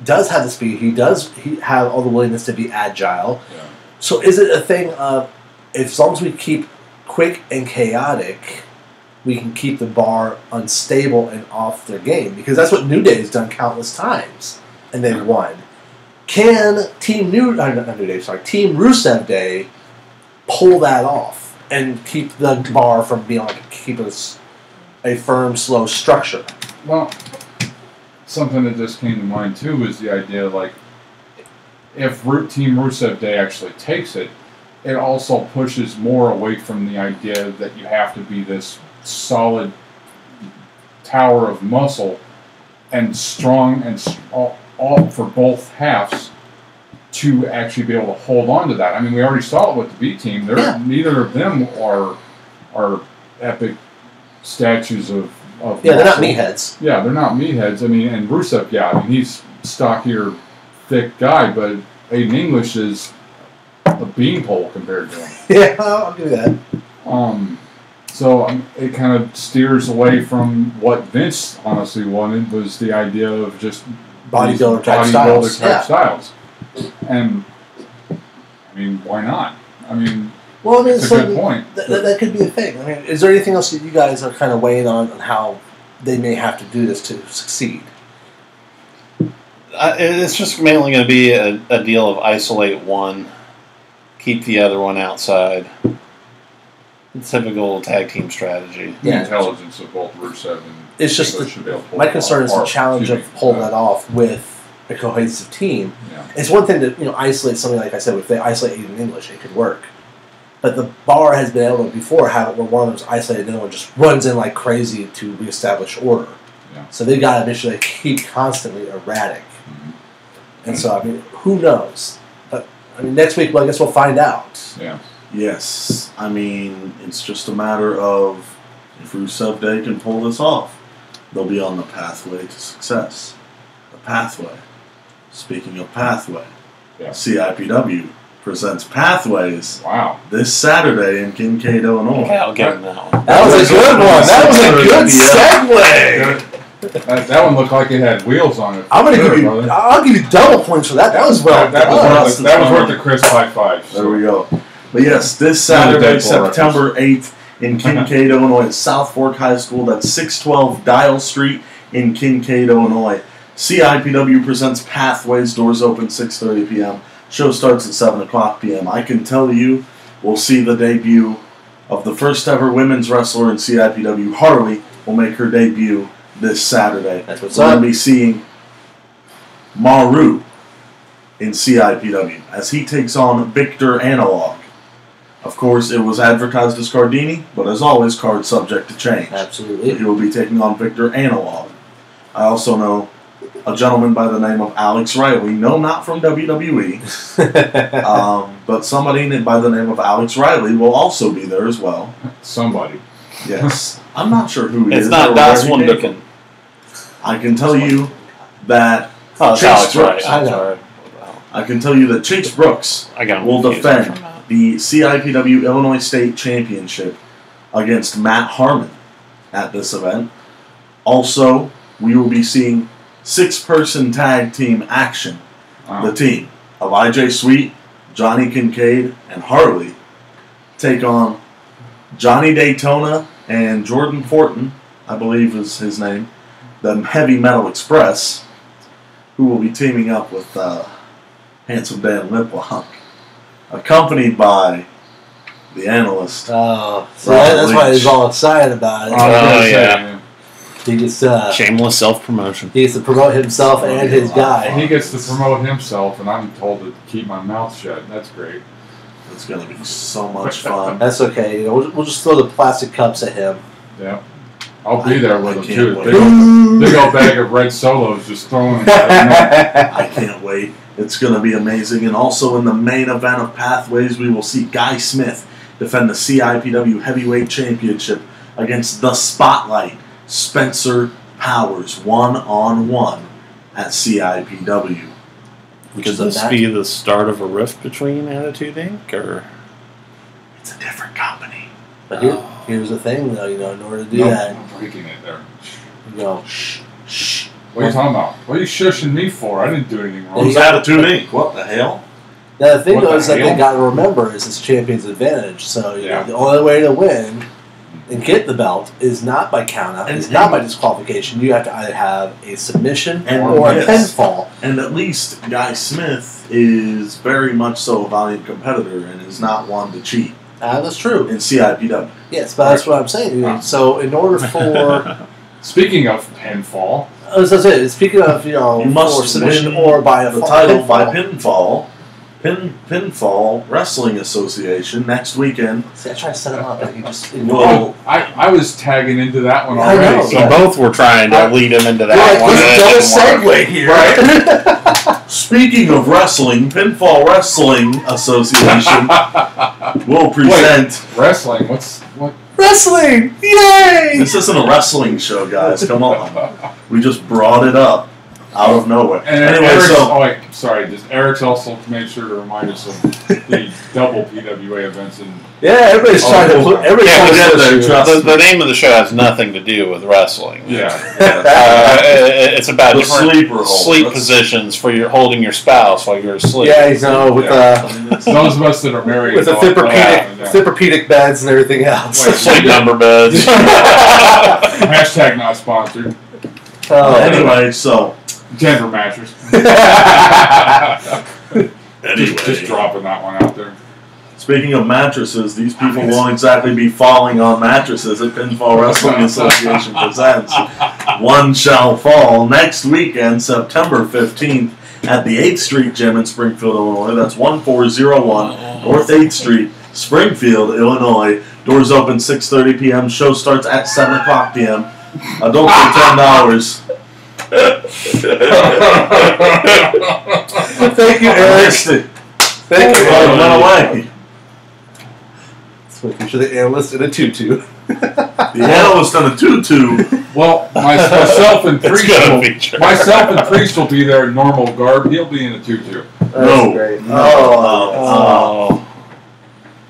does have the speed. He have all the willingness to be agile. Yeah. So is it a thing of, as long as we keep quick and chaotic, we can keep the bar unstable and off their game? Because that's what New Day's done countless times, and they've won. Can Team Team Rusev Day pull that off and keep the bar from being keep a firm, slow structure? Well, something that just came to mind too is the idea if Team Rusev Day actually takes it, it also pushes more away from the idea that you have to be this solid tower of muscle and strong and all for both halves to actually be able to hold on to that. I mean, we already saw it with the B team. Neither of them are epic statues of they're not meatheads. Yeah, they're not meatheads. I mean, and Rusev, he's stockier, thick guy, but Aiden English is a beanpole compared to him. Yeah, I'll give you that. So it kind of steers away from what Vince honestly wanted, was the idea of just bodybuilder type styles. And I mean, why not? I mean, it's a good point. That could be a thing. I mean, is there anything else that you guys are kind of weighing on how they may have to do this to succeed? It's just mainly going to be a deal of isolate one, keep the other one outside. Typical tag team strategy. The intelligence of both Rusev and it's just English should be able to pull my concern is the challenge of pulling that off with a cohesive team. Yeah. It's one thing to isolate something, like I said, if they isolate Aiden English, it could work. But the bar has been able to before have it where one of them's isolated and the other one just runs in like crazy to reestablish order. Yeah. So they've got to initially keep constantly erratic. Mm-hmm. And so, I mean, who knows? But, I mean, next week, I guess we'll find out. Yeah. Yes. I mean, it's just a matter of if Rusev Day can pull this off, they'll be on the pathway to success. The pathway. Speaking of pathway, CIPW presents Pathways. Wow. This Saturday in Kincaid, Illinois. Okay, I'll get that one. That was a good one. That was a good segue. That one looked like it had wheels on it. I'll give you double points for that. That was well done. That was worth the crisp high five. So. There we go. But yes, this Saturday, September 8th in Kincaid, Illinois, at South Fork High School. That's 612 Dial Street in Kincaid, Illinois. CIPW presents Pathways. Doors open 6:30 p.m. Show starts at 7 o'clock p.m. I can tell you we'll see the debut of the first ever women's wrestler in CIPW. Harley will make her debut this Saturday. That's what's We're up. going to be seeing Maru in CIPW as he takes on Victor Analog. Of course, it was advertised as Cardini, but as always, card subject to change. Absolutely. He will be taking on Victor Analog. I also know a gentleman by the name of Alex Riley. No, not from WWE. But somebody by the name of Alex Riley will also be there as well. Somebody. Yes. I'm not sure who he is. It's not Das Wunderkind. I can tell you that Chase Brooks. Right. I can tell you that Chase Brooks will defend the CIPW Illinois State Championship against Matt Harmon at this event. Also, we will be seeing 6-person tag team action. Wow. The team of IJ Sweet, Johnny Kincaid, and Harley take on Johnny Daytona and Jordan Fortin, I believe is his name, the Heavy Metal Express, who will be teaming up with Handsome Dan Liplock, accompanied by the analyst. Oh, so that's why he's all excited about it. Oh, yeah. He gets Shameless self-promotion. he gets to promote himself and his guy. He gets to promote himself, and I'm told to keep my mouth shut. That's great. It's going to be so much fun. That's okay. You know, we'll just throw the plastic cups at him. Yeah. I'll be there with him, can't too. wait. Big old bag of red Solos just throwing them. I can't wait. It's going to be amazing. And also in the main event of Pathways, we will see Guy Smith defend the CIPW Heavyweight Championship against the Spotlight, Spencer Powers, 1-on-1 at CIPW. Could this be the start of a rift between Attitude Inc., or? It's a different company. But here's the thing, though. You know, in order to do that, I'm breaking it there. you know, shh. What are you talking about? What are you shushing me for? I didn't do anything wrong. Who's Attitude Inc.? What the hell? Now, the thing What though the is that they hell? got to remember is it's champion's advantage. So you Yeah. know, the only way to win and get the belt is not by count out, it's not by disqualification. You have to either have a submission or a yes. pinfall. And at least Guy Smith is very much so a valiant competitor and is not one to cheat That's true. in CIPW. Yes, but that's what I'm saying. You know, so in order for, Speaking of pinfall, as I said, speaking of You must for submission win or by a the fall- title by pinfall. Pinfall Wrestling Association next weekend. See, I tried to set him up, and he just Well, I was tagging into that one I already. know. So both were trying to lead him into that Like, one. let's and it double didn't work. segue here. Speaking of wrestling, Pinfall Wrestling Association will present. Wrestling, what? Wrestling! Yay! This isn't a wrestling show, guys. Come on. We just brought it up out of nowhere. And Anyway, Eric's, so Eric's also made sure to remind us of the double PWA events in Yeah, everybody's trying to put. Everybody's Yeah, trying to but push you. the name of the show has nothing to do with wrestling. It's about the different sleeper hold. sleep That's- positions for your holding your spouse while you're asleep. Yeah, you know, with those of us that are married. with the know what Thippopedic beds and everything else. Wait, Sleep number beds. Hashtag not sponsored. Anyway, so Denver mattress. anyway, Just dropping that one out there. speaking of mattresses, these people won't exactly be falling on mattresses at Pinfall Wrestling Association presents One Shall Fall next weekend, September 15th, at the 8th Street Gym in Springfield, Illinois. That's 1401 North 8th Street, Springfield, Illinois. Doors open 6:30 p.m. Show starts at 7 o'clock p.m. Adults are $10. Thank you, Eric. Thank you. Oh, it went away. Let's making sure the analyst in a tutu. The analyst on a tutu. Well, myself and It's Priest gonna will, feature. myself and Priest will be there in normal garb. He'll be in a tutu. That's No. great. Oh.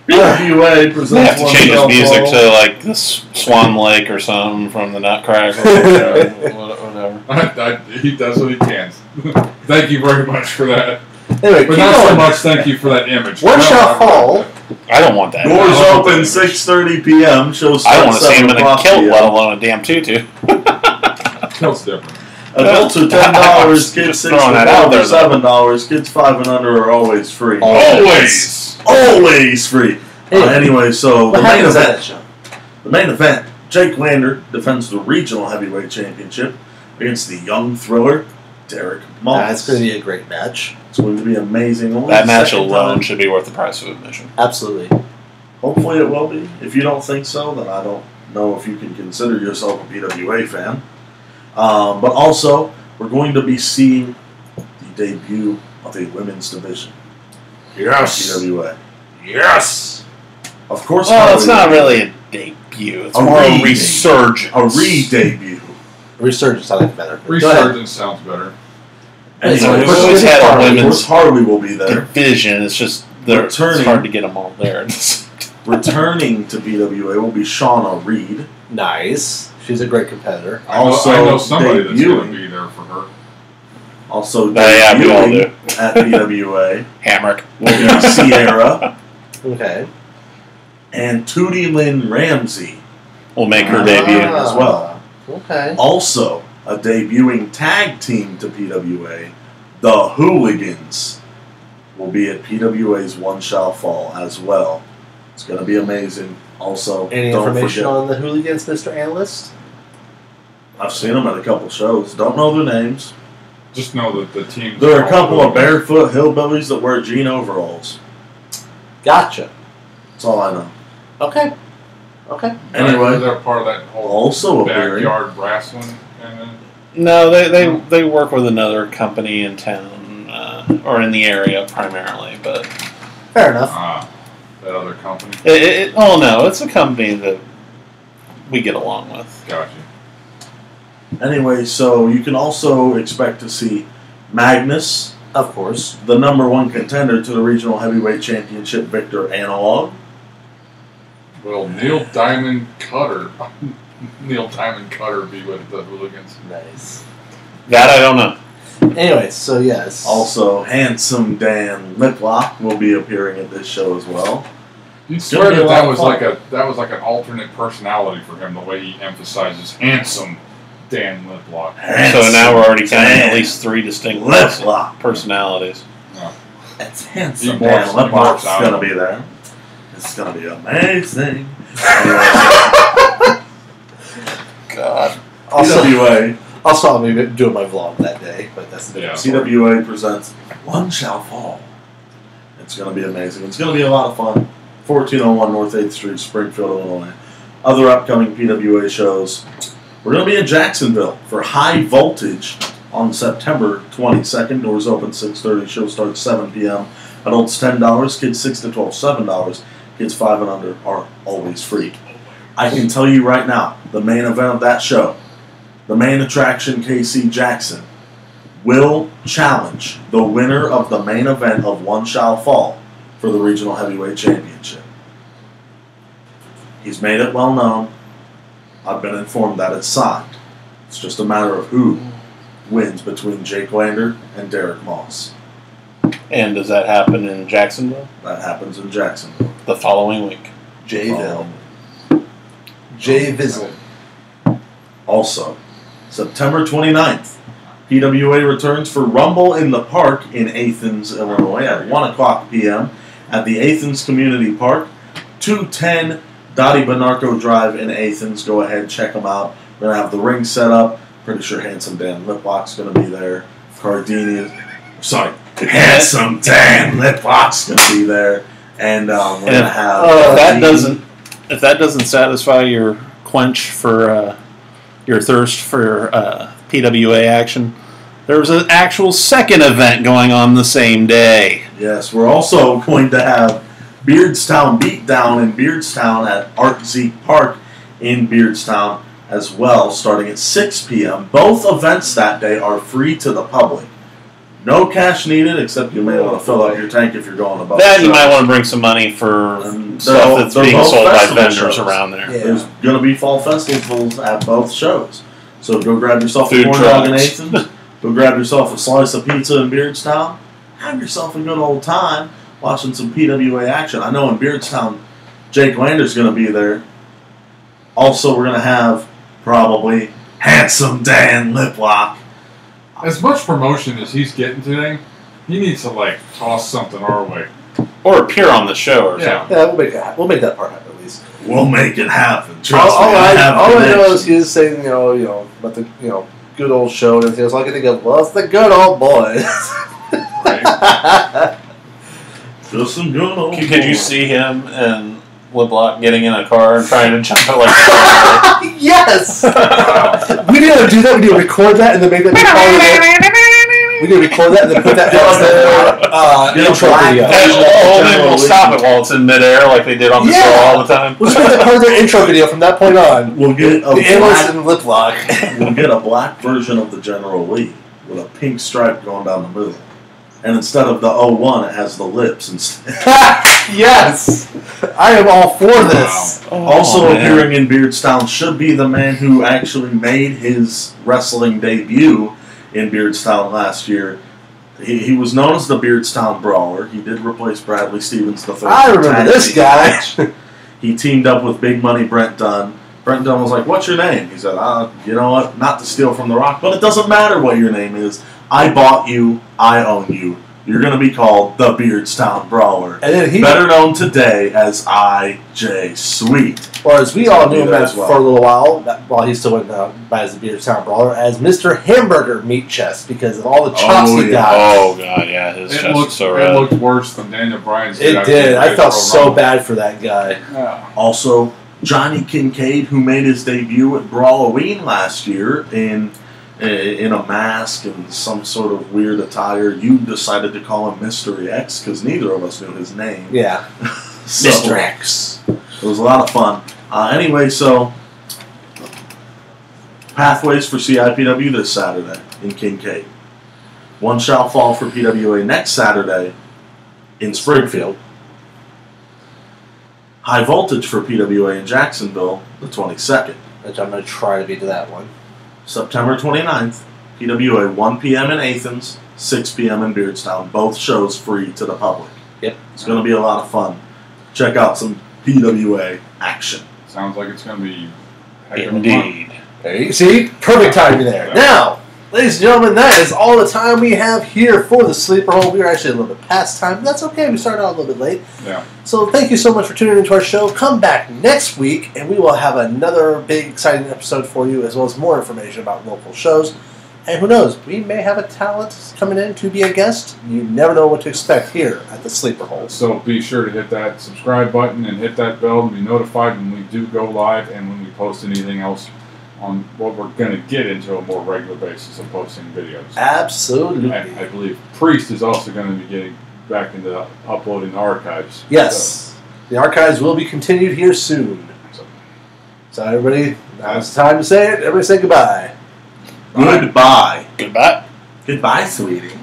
PWA They presents have to One change his Shall music Fall. to like this Swan Lake or something from the Nutcracker. Whatever. He does what he can. Thank you very much for that. Anyway, But keep not so going. much thank you for that image. One No, shall I- fall. I don't want that. Doors I don't open think- 6:30 p.m. Show I starts don't want to see him in a 7 o'clock kilt, p.m. let alone a damn tutu. Kilt's different. Adults are $10. Just Kids 6 throwing and that out above there, are $7. Kids 5 and under are always free. Always. Always free. Hey. Anyway, so What the main happens at event. that show? The main event. Jake Lander defends the regional heavyweight championship against the young thriller Derek Mullins. It's going to be a great match. It's going to be amazing. Only That the match second alone time. should be worth the price of admission. Absolutely. Hopefully it will be. If you don't think so, then I don't know if you can consider yourself a PWA fan. But also, we're going to be seeing the debut of a women's division. PWA. Yes. Of course. Well, it's not Harley- really a debut. It's A more a re-debut. resurgence. a re-debut. Resurgence, I like better. Go ahead. Resurgence sounds better. Anyway, we've Push always it had a Harley. Of women's course, Harley will be there. division. It's just it's Returning. hard to get them all there. Returning to PWA will be Shauna Reed. Nice. She's a great competitor. Also I know somebody that's going debuting. to be there for her. Also Yeah, we all debuting at PWA Hamrick. will be Sierra Okay. and Tootie Lynn Ramsey. Will make her Ah. debut. as well. Okay. Also, a debuting tag team to PWA, the Hooligans, will be at PWA's One Shall Fall as well. It's going to be amazing. Also, Any don't information forget, on the hooligans, Mr. Analyst? I've seen them at a couple shows. Don't know their names. Just know that the team. There are a couple of barefoot hillbillies that wear jean overalls. Gotcha. That's all I know. Okay. Anyway, they're part of that whole also appearing. backyard wrestling. No, they work with another company in town or in the area primarily, but Fair enough. That other company. No, it's a company that we get along with. Gotcha. Anyway, so you can also expect to see Magnus, Of course. the #1 contender to the Regional Heavyweight Championship, Victor Analog. Will Neil Diamond Cutter be with the Hooligans? Nice. That I don't know. Anyway, so yes. Also, Handsome Dan Liplock will be appearing at this show as well. You'd swear that was like an alternate personality for him, the way he emphasizes handsome Dan Liplock. So now we're already counting at least 3 distinct Liplock personalities. No. It's Handsome He Dan morphs Liplock's out. going to be there. It's going to be amazing. God. CWA. Also, I'll be doing my vlog that day, but that's the different story. CWA presents One Shall Fall. It's going to be amazing. It's going to be a lot of fun. 1401 North 8th Street, Springfield, Illinois. Other upcoming PWA shows. We're going to be in Jacksonville for High Voltage on September 22nd. Doors open 6:30. Show starts 7 p.m. Adults $10. Kids 6 to 12, $7. Kids 5 and under are always free. I can tell you right now, the main event of that show, the main attraction, KC Jackson, will challenge the winner of the main event of One Shall Fall for the Regional Heavyweight Championship. He's made it well known. I've been informed that it's signed. It's just a matter of who wins between Jake Lander and Derek Moss. And does that happen in Jacksonville? That happens in Jacksonville. The following week. Jayville. Jayvizzle. Also, September 29th, PWA returns for Rumble in the Park in Athens, Illinois at 1 o'clock p.m. at the Athens Community Park, 210 Dottie Bonarco Drive in Athens. Go ahead, check them out. We're going to have the ring set up. Pretty sure Handsome Dan Liplock's going to be there. Handsome Dan Liplock's going to be there. And we're going to have... If that doesn't satisfy your quench for your thirst for PWA action, there's an actual second event going on the same day. Yes, we're also going to have Beardstown Beatdown in Beardstown at Art Zeke Park in Beardstown as well, starting at 6 p.m. Both events that day are free to the public. No cash needed, except you may want to fill up your tank if you're going above. Then you might want to bring some money for stuff that's being sold by vendors around there. Yeah. There's going to be fall festivals at both shows. So go grab yourself Food a corn dog in trucks. Athens. Go grab yourself a slice of pizza in Beardstown. Have yourself a good old time watching some PWA action. I know in Beardstown, Jake Lander's going to be there. Also, we're going to have probably Handsome Dan Liplock. As much promotion as he's getting today, he needs to toss something our way. Or appear on the show or something. Yeah, we'll make that part happen at least. We'll make it happen. Trust All me. I know is he was saying, about the good old show and everything else. All I can think of, well, it's the good old boys. Right? Just some good old Could you boys. see him and Liplock getting in a car and trying to jump out Yes! Wow. We need to do that. We need to record that and then make that be part of it. We need to record that and then put that as the intro video. Then we'll stop it while it's in midair like they did on the show all the time. We'll just make that part of their intro video from that point on. We'll get The analyst and lip lock. we'll get a black version of the General Lee with a pink stripe going down the middle. And instead of the 01, it has the lips instead. Yes! I am all for this. Also appearing in Beardstown should be the man who actually made his wrestling debut in Beardstown last year. He was known as the Beardstown Brawler. He did replace Bradley Stevens III. I remember this guy. He teamed up with Big Money Brent Dunn. Brent Dunn was like, "What's your name?" He said, "You know what? Not to steal from The Rock, but it doesn't matter what your name is. I bought you. I own you. you're going to be called the Beardstown Brawler. And then better known today as I.J. Sweet. Or as we all knew him as well. for a little while he still went by as the Beardstown Brawler, as Mr. Hamburger Meat Chest because of all the chops he got. Oh, God, yeah. His chest was so red. It looked worse than Daniel Bryan's. It did. I felt so bad for that guy. Yeah. Also, Johnny Kincaid, who made his debut at Brawloween last year in a mask and some sort of weird attire. You decided to call him Mystery X because neither of us knew his name. Yeah. So, Mr. X. It was a lot of fun. Anyway, so pathways for CIPW this Saturday in Kincaid. One shall fall for PWA next Saturday in Springfield. High voltage for PWA in Jacksonville the 22nd. Which I'm going to try to be to that one. September 29th, PWA 1 p.m. in Athens, 6 p.m. in Beardstown. Both shows free to the public. Yep. It's going to be a lot of fun. Check out some PWA action. Sounds like it's going to be heck of a fun. Indeed. There you see, perfect timing there. Yeah. Now, ladies and gentlemen, that is all the time we have here for the Sleeper Hole. We are actually a little bit past time, but that's okay. We started out a little bit late. Yeah. So thank you so much for tuning into our show. Come back next week, and we will have another big, exciting episode for you, as well as more information about local shows. And who knows, we may have a talent coming in to be a guest. You never know what to expect here at the Sleeper Hole. So be sure to hit that subscribe button and hit that bell to be notified when we do go live and when we post anything else on what we're going to get into a more regular basis of posting videos. Absolutely. I believe Priest is also going to be getting back into uploading archives. Yes. The archives will be continued here soon. So everybody, now's the time to say it. Everybody say goodbye. Goodbye. Goodbye. Goodbye, sweetie.